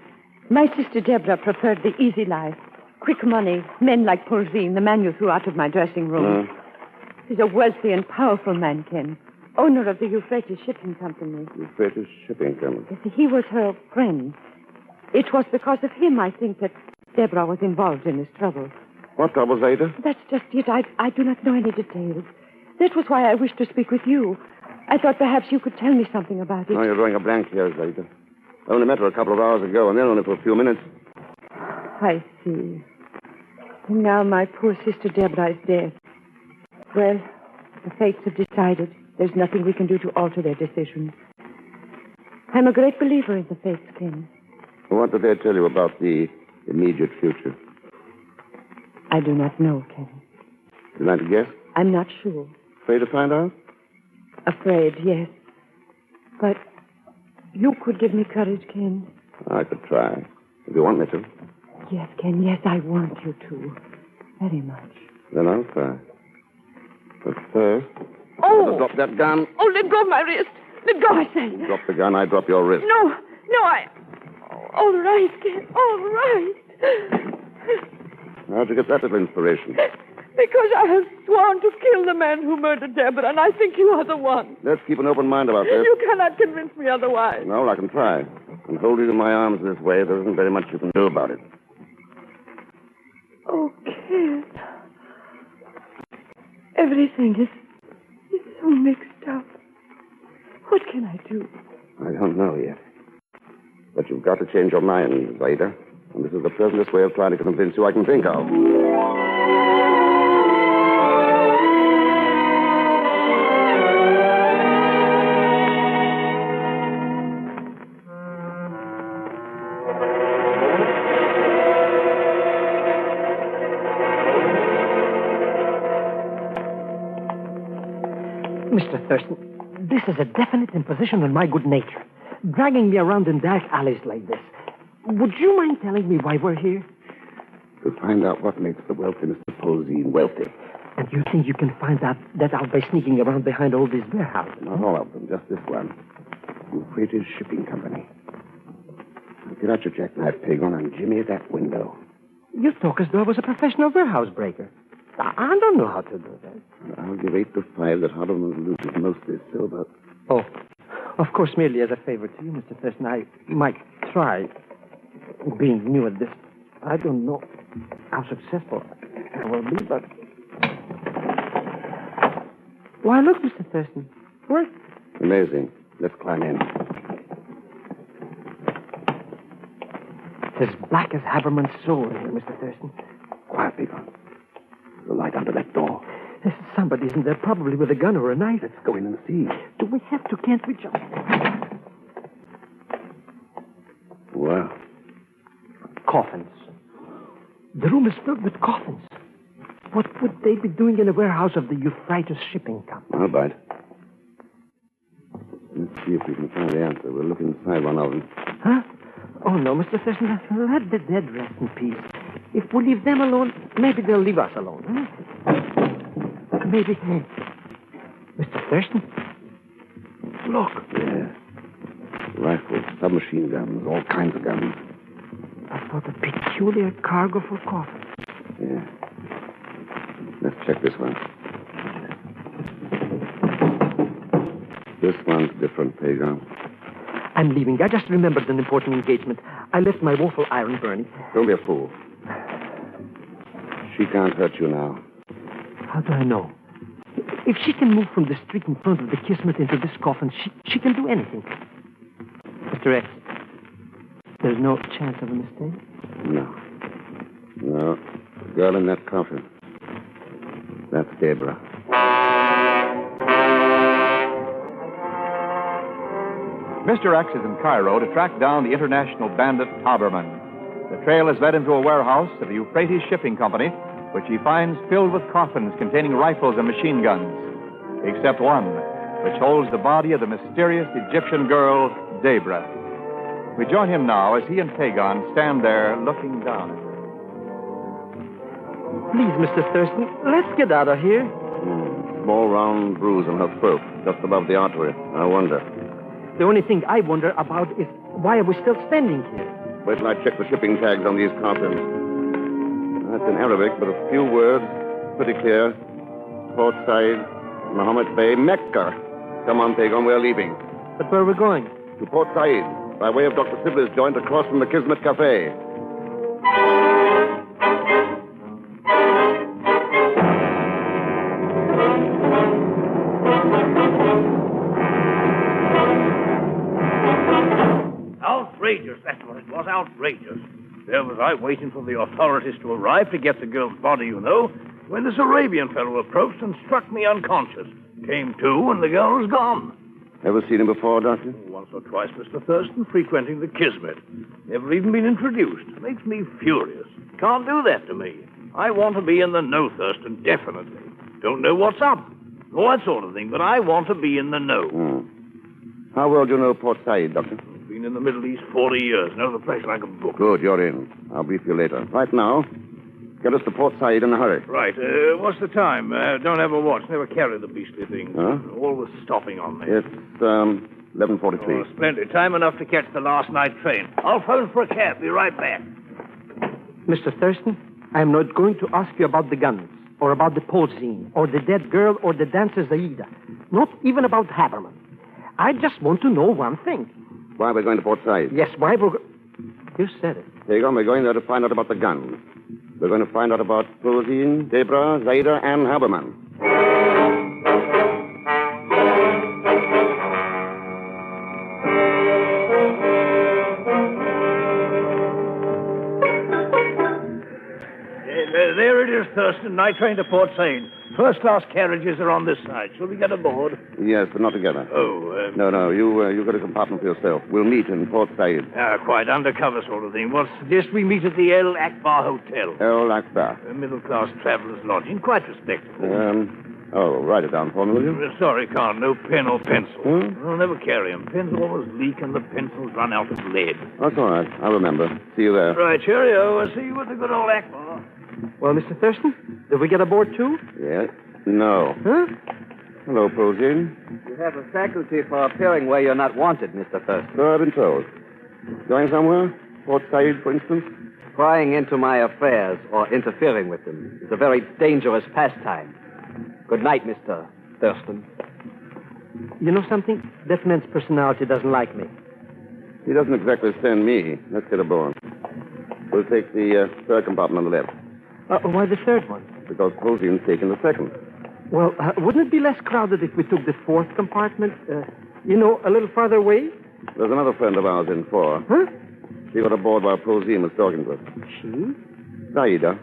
my sister Deborah preferred the easy life. Quick money, men like Porzine, the man you threw out of my dressing room. He's a wealthy and powerful man, Ken. Owner of the Euphrates Shipping Company. Euphrates Shipping Company. You see, he was her friend. It was because of him, I think, that Deborah was involved in this trouble. What trouble, Zeta? That's just it. I do not know any details. That was why I wished to speak with you. I thought perhaps you could tell me something about it. Oh, you're drawing a blank here, Zeta. I only met her a couple of hours ago, and then only for a few minutes. I see. And now my poor sister Deborah is dead. Well, the fates have decided. There's nothing we can do to alter their decisions. I'm a great believer in the fates, Ken. What did they tell you about the immediate future? I do not know, Ken. Would you like to guess? I'm not sure. Afraid to find out? Afraid, yes. But you could give me courage, Ken. I could try. If you want me to. Yes, Ken, yes, I want you to. Very much. Then I'll try. But first... Oh! Better drop that gun. Oh, let go of my wrist. Let go, I say. You drop the gun, I drop your wrist. No, I... All right, Ken, all right. How'd you get that little inspiration? Because I have sworn to kill the man who murdered Deborah, and I think you are the one. Let's keep an open mind about this. You cannot convince me otherwise. No, I can try. And hold you in my arms this way, there isn't very much you can do about it. Oh, Ken. Everything is so mixed up. What can I do? I don't know yet. But you've got to change your mind, Zeta. And this is the pleasantest way of trying to convince you I can think of. Mr. Thurston, This is a definite imposition on my good nature. Dragging me around in dark alleys like this. Would you mind telling me why we're here? To find out what makes the wealthy Mr. Posey wealthy. And you think you can find that out by sneaking around behind all these warehouses? Not all of them, just this one. Euphrates Shipping Company. Now get out your jackknife, Pagon, and jimmy that window. You talk as though I was a professional warehouse breaker. I don't know how to do that. I'll give 8 to 5 that Hardeman loses most of his silver. Oh, of course, merely as a favor to you, Mr. Thurston, I might try. Being new at this, I don't know how successful I will be, but... Why, look, Mr. Thurston. Work. Amazing. Let's climb in. It's as black as Haberman's soul here, Mr. Thurston. Quiet, Pagon. The light under that door. Somebody's in there, probably with a gun or a knife. Let's go in and see. Do we have to? Can't we jump? Well. Coffins. The room is filled with coffins. What would they be doing in a warehouse of the Euphrates Shipping Company? I'll bite. Let's see if we can find the answer. We'll look inside one of them. Huh? Oh, no, Mr. Thurston. Let the dead rest in peace. If we leave them alone, maybe they'll leave us alone. Huh? Maybe. Mr. Thurston? Look. Yeah. Rifles, submachine guns, all kinds of guns. I thought a peculiar cargo for coffins. Yeah. Let's check this one. This one's different, Pagon. I'm leaving. I just remembered an important engagement. I left my waffle iron burning. Don't be a fool. She can't hurt you now. How do I know? If she can move from the street in front of the Kismet into this coffin, she can do anything. Mr. X, there's no chance of a mistake? No. No. The girl in that coffin. That's Deborah. Mr. X is in Cairo to track down the international bandit Haberman. The trail has led him to a warehouse of the Euphrates Shipping Company, which he finds filled with coffins containing rifles and machine guns, except one, which holds the body of the mysterious Egyptian girl, Deborah. We join him now as he and Pagon stand there looking down at her. Please, Mr. Thurston, let's get out of here. Small round bruise on her throat, just above the artery. I wonder. The only thing I wonder about is why are we still standing here? Wait till I check the shipping tags on these coffins. That's in Arabic, but a few words. Pretty clear. Port Said, Mohammed Bay, Mecca. Come on, Pagon, we're leaving. But where are we going? To Port Said, by way of Dr. Sibley's joint across from the Kismet Cafe. Outrageous, that's what it was, outrageous. There was I waiting for the authorities to arrive to get the girl's body, you know, when this Arabian fellow approached and struck me unconscious. Came to, and the girl was gone. Ever seen him before, Doctor? Once or twice, Mr. Thurston, frequenting the Kismet. Never even been introduced. Makes me furious. Can't do that to me. I want to be in the know, Thurston, definitely. Don't know what's up. All that sort of thing, but I want to be in the know. How well do you know Port Said, Doctor? Been in the Middle East 40 years. Know the place like a book. Good, you're in. I'll brief you later. Right now, get us to Port Said in a hurry. Right. What's the time? Don't have a watch. Never carry the beastly thing. Huh? Always stopping on me. It's, 11:43. Oh, splendid. Time enough to catch the last night train. I'll phone for a cab. Be right back. Mr. Thurston, I am not going to ask you about the guns, or about the posing, or the dead girl, or the dancer Zaida. Not even about Haberman. I just want to know one thing. Why are we going to Port Said? Yes, why we're... You said it. Pagon, we're going there to find out about the guns. We're going to find out about Posey, Deborah, Zaida, and Haberman. There it is, Thurston. Night train to Port Said. First-class carriages are on this side. Shall we get aboard? Yes, but not together. Oh, No, you got a compartment for yourself. We'll meet in Port Said. Quite undercover sort of thing. Well, suggest we meet at the El Akbar Hotel. El Akbar. A middle-class traveler's lodging. Quite respectable. Oh, write it down for me, will you? Sorry, Con. No pen or pencil. Hmm? I'll never carry 'em. Pens always leak and the pencils run out of lead. That's all right. I'll remember. See you there. Right, cheerio. I'll see you at the good old Akbar. Well, Mr. Thurston, did we get aboard too? Yeah? No. Huh? Hello, Posey. You have a faculty for appearing where you're not wanted, Mr. Thurston. So I've been told. Going somewhere? Port Said, for instance? Prying into my affairs or interfering with them is a very dangerous pastime. Good night, Mr. Thurston. You know something? That man's personality doesn't like me. He doesn't exactly send me. Let's get aboard. We'll take the third compartment on the left, Why the third one? because Posey's taking the second. Well, wouldn't it be less crowded if we took the fourth compartment? A little farther away? There's another friend of ours in 4. Huh? She got aboard while Posey was talking to us. She? Zaida.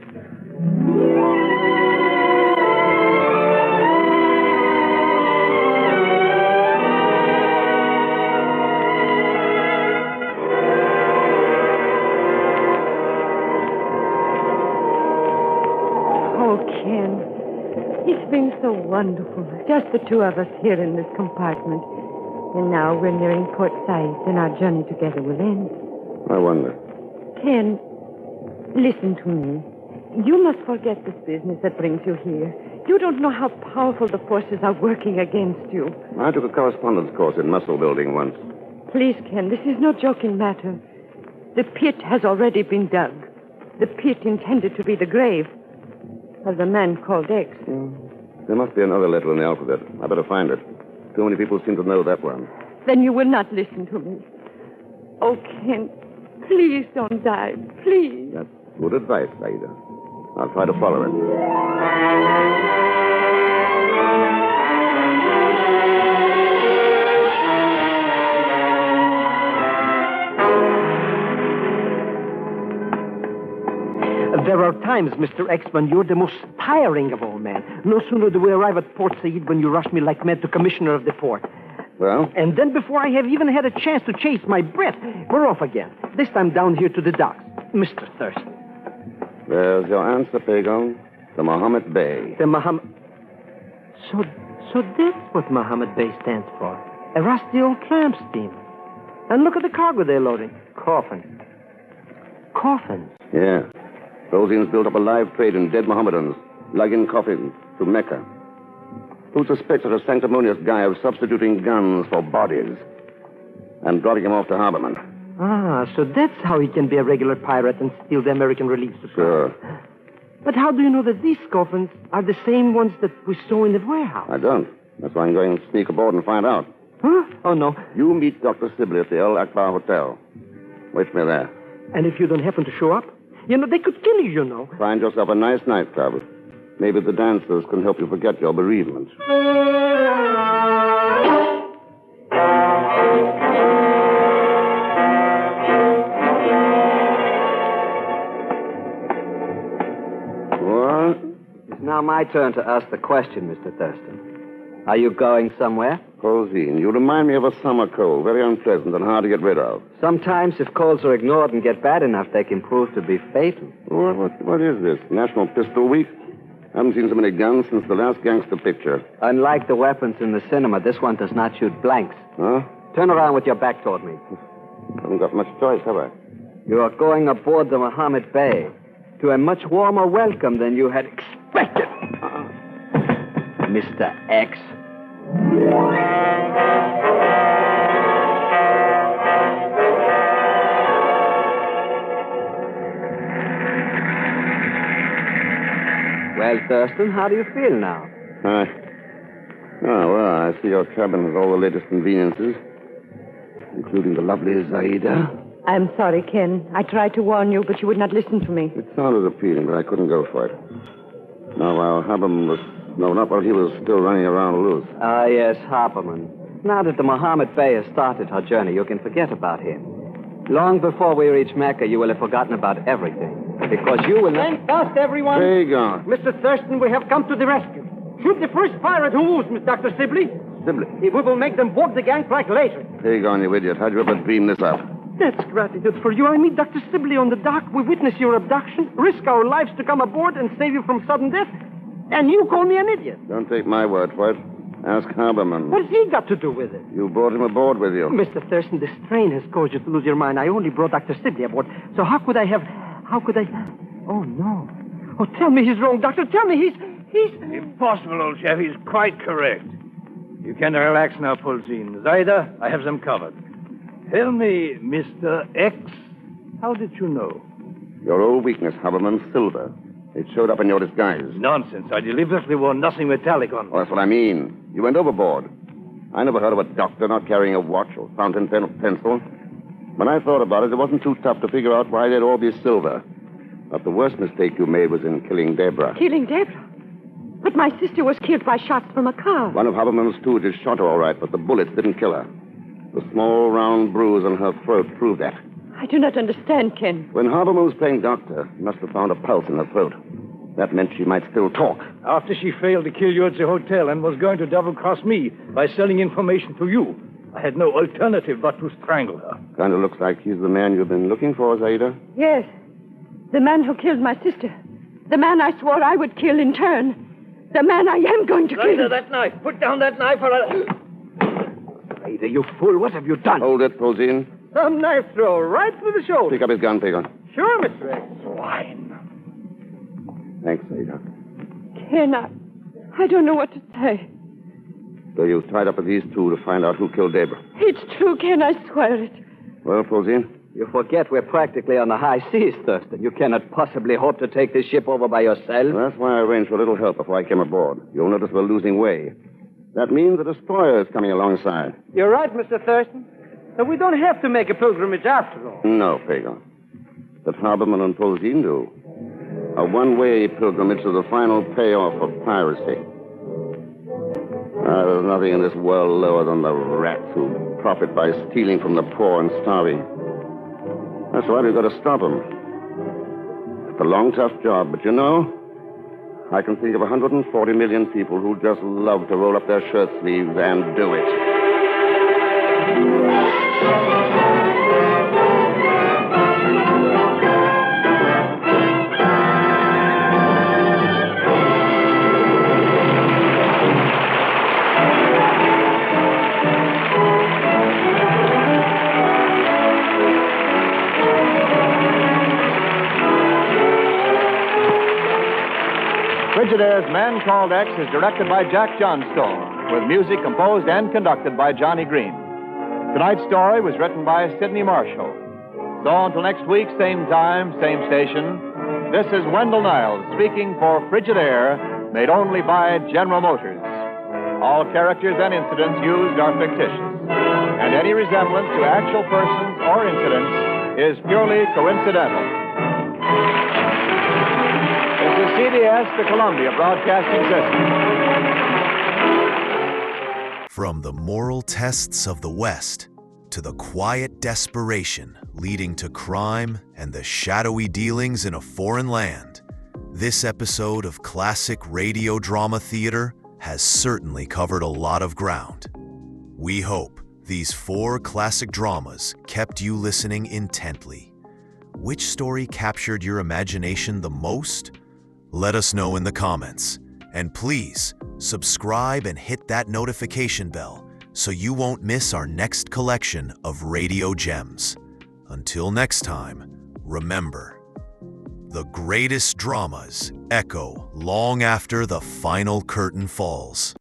Oh, Ken, it's been so wonderful. Just the two of us here in this compartment. And now we're nearing Port Said, and our journey together will end. I wonder. Ken, listen to me. You must forget this business that brings you here. You don't know how powerful the forces are working against you. I took a correspondence course in muscle building once. Please, Ken, this is no joking matter. The pit has already been dug. The pit intended to be the grave of the man called X. There must be another letter in the alphabet. I better find it. Too many people seem to know that one. Then you will not listen to me. Oh, Ken, please don't die. Please. That's good advice, Zaida. I'll try to follow it. There are times, Mr. X, when you're the most tiring of all men. No sooner do we arrive at Port Said when you rush me like mad to commissioner of the port. Well? And then before I have even had a chance to chase my breath, we're off again. This time down here to the docks. Mr. Thurston. There's your answer, Pagon. The Mohammed Bay. The Mohammed... So that's what Mohammed Bay stands for. A rusty old tramp steamer. And look at the cargo they're loading. Coffins. Coffins? Yeah. Rosian's built up a live trade in dead Mohammedans, lugging coffins to Mecca. Who suspects a sanctimonious guy of substituting guns for bodies and dropping him off to Harborman? Ah, so that's how he can be a regular pirate and steal the American relief supply. Sure. But how do you know that these coffins are the same ones that we saw in the warehouse? I don't. That's why I'm going to sneak aboard and find out. Huh? Oh, no. You meet Dr. Sibley at the El Akbar Hotel. Wait for me there. And if you don't happen to show up? They could kill you, you know. Find yourself a nice nightclub. Maybe the dancers can help you forget your bereavement. What? It's now my turn to ask the question, Mr. Thurston. Are you going somewhere? Rosine, you remind me of a summer cold, very unpleasant and hard to get rid of. Sometimes, if colds are ignored and get bad enough, they can prove to be fatal. What is this? National Pistol Week? I haven't seen so many guns since the last gangster picture. Unlike the weapons in the cinema, this one does not shoot blanks. Huh? Turn around with your back toward me. Haven't got much choice, have I? You are going aboard the Mohammed Bay to a much warmer welcome than you had expected. Mr. X. Well, Thurston, how do you feel now? I see your cabin has all the latest conveniences, including the lovely Zaida. I'm sorry, Ken. I tried to warn you, but you would not listen to me. It sounded appealing, but I couldn't go for it. Now, while Haberman was... No, not while he was still running around loose. Ah, yes, Harperman. Now that the Mohammed Bay has started her journey, you can forget about him. Long before we reach Mecca, you will have forgotten about everything. Because you will not... Stand fast, everyone. Pagon. Mr. Thurston, we have come to the rescue. Shoot the first pirate who moves, Miss Dr. Sibley. Sibley? We will make them board the gangplank later. Pagon, you idiot. How'd you ever dream this up? That's gratitude for you. I meet Dr. Sibley on the dock. We witness your abduction, risk our lives to come aboard and save you from sudden death. And you call me an idiot. Don't take my word for it. Ask Haberman. What's he got to do with it? You brought him aboard with you. Mr. Thurston, this train has caused you to lose your mind. I only brought Dr. Sidney aboard. So how could I... Oh, no. Oh, tell me he's wrong, Doctor. Tell me he's... Impossible, old chap. He's quite correct. You can relax now, Polzin. Zyda, I have them covered. Tell me, Mr. X, how did you know? Your old weakness, Haberman, silver. It showed up in your disguise. Nonsense. I deliberately wore nothing metallic on. Oh, that's what I mean. You went overboard. I never heard of a doctor not carrying a watch or fountain pen or pencil. When I thought about it, it wasn't too tough to figure out why they'd all be silver. But the worst mistake you made was in killing Deborah. Killing Deborah? But my sister was killed by shots from a car. One of Haberman's stooges shot her all right, but the bullets didn't kill her. The small, round bruise on her throat proved that. I do not understand, Ken. When Haberman was playing doctor, he must have found a pulse in her throat. That meant she might still talk. After she failed to kill you at the hotel and was going to double-cross me by selling information to you, I had no alternative but to strangle her. Kind of looks like he's the man you've been looking for, Zaida. Yes. The man who killed my sister. The man I swore I would kill in turn. The man I am going to kill. Zaida, that knife. Put down that knife or I'll... Zaida, you fool. What have you done? Hold it, Polzin. Some knife throw right through the shoulder. Pick up his gun, Pagon. Sure, Mr. X. Swine. Thanks, Zaida. Ken, I don't know what to say. So you tied up with these two to find out who killed Deborah. It's true, Ken. I swear it. Well, Polzin? You forget we're practically on the high seas, Thurston. You cannot possibly hope to take this ship over by yourself. Well, that's why I arranged for a little help before I came aboard. You'll notice we're losing way. That means a destroyer is coming alongside. You're right, Mr. Thurston. But we don't have to make a pilgrimage after all. No, Pagon. But Haberman and Polzin do. A one-way pilgrimage to the final payoff of piracy. There's nothing in this world lower than the rats who profit by stealing from the poor and starving. That's why we've got to stop them. It's a long, tough job, but you know, I can think of 140 million people who just love to roll up their shirt sleeves and do it. Frigidaire's Man Called X is directed by Jack Johnstone, with music composed and conducted by Johnny Green. Tonight's story was written by Sidney Marshall. So until next week, same time, same station, this is Wendell Niles speaking for Frigidaire, made only by General Motors. All characters and incidents used are fictitious, and any resemblance to actual persons or incidents is purely coincidental. This is CBS, the Columbia Broadcasting System. From the moral tests of the West to the quiet desperation leading to crime and the shadowy dealings in a foreign land, this episode of classic radio drama theater has certainly covered a lot of ground. We hope these 4 classic dramas kept you listening intently. Which story captured your imagination the most? Let us know in the comments. And please, subscribe and hit that notification bell so you won't miss our next collection of radio gems. Until next time, remember, the greatest dramas echo long after the final curtain falls.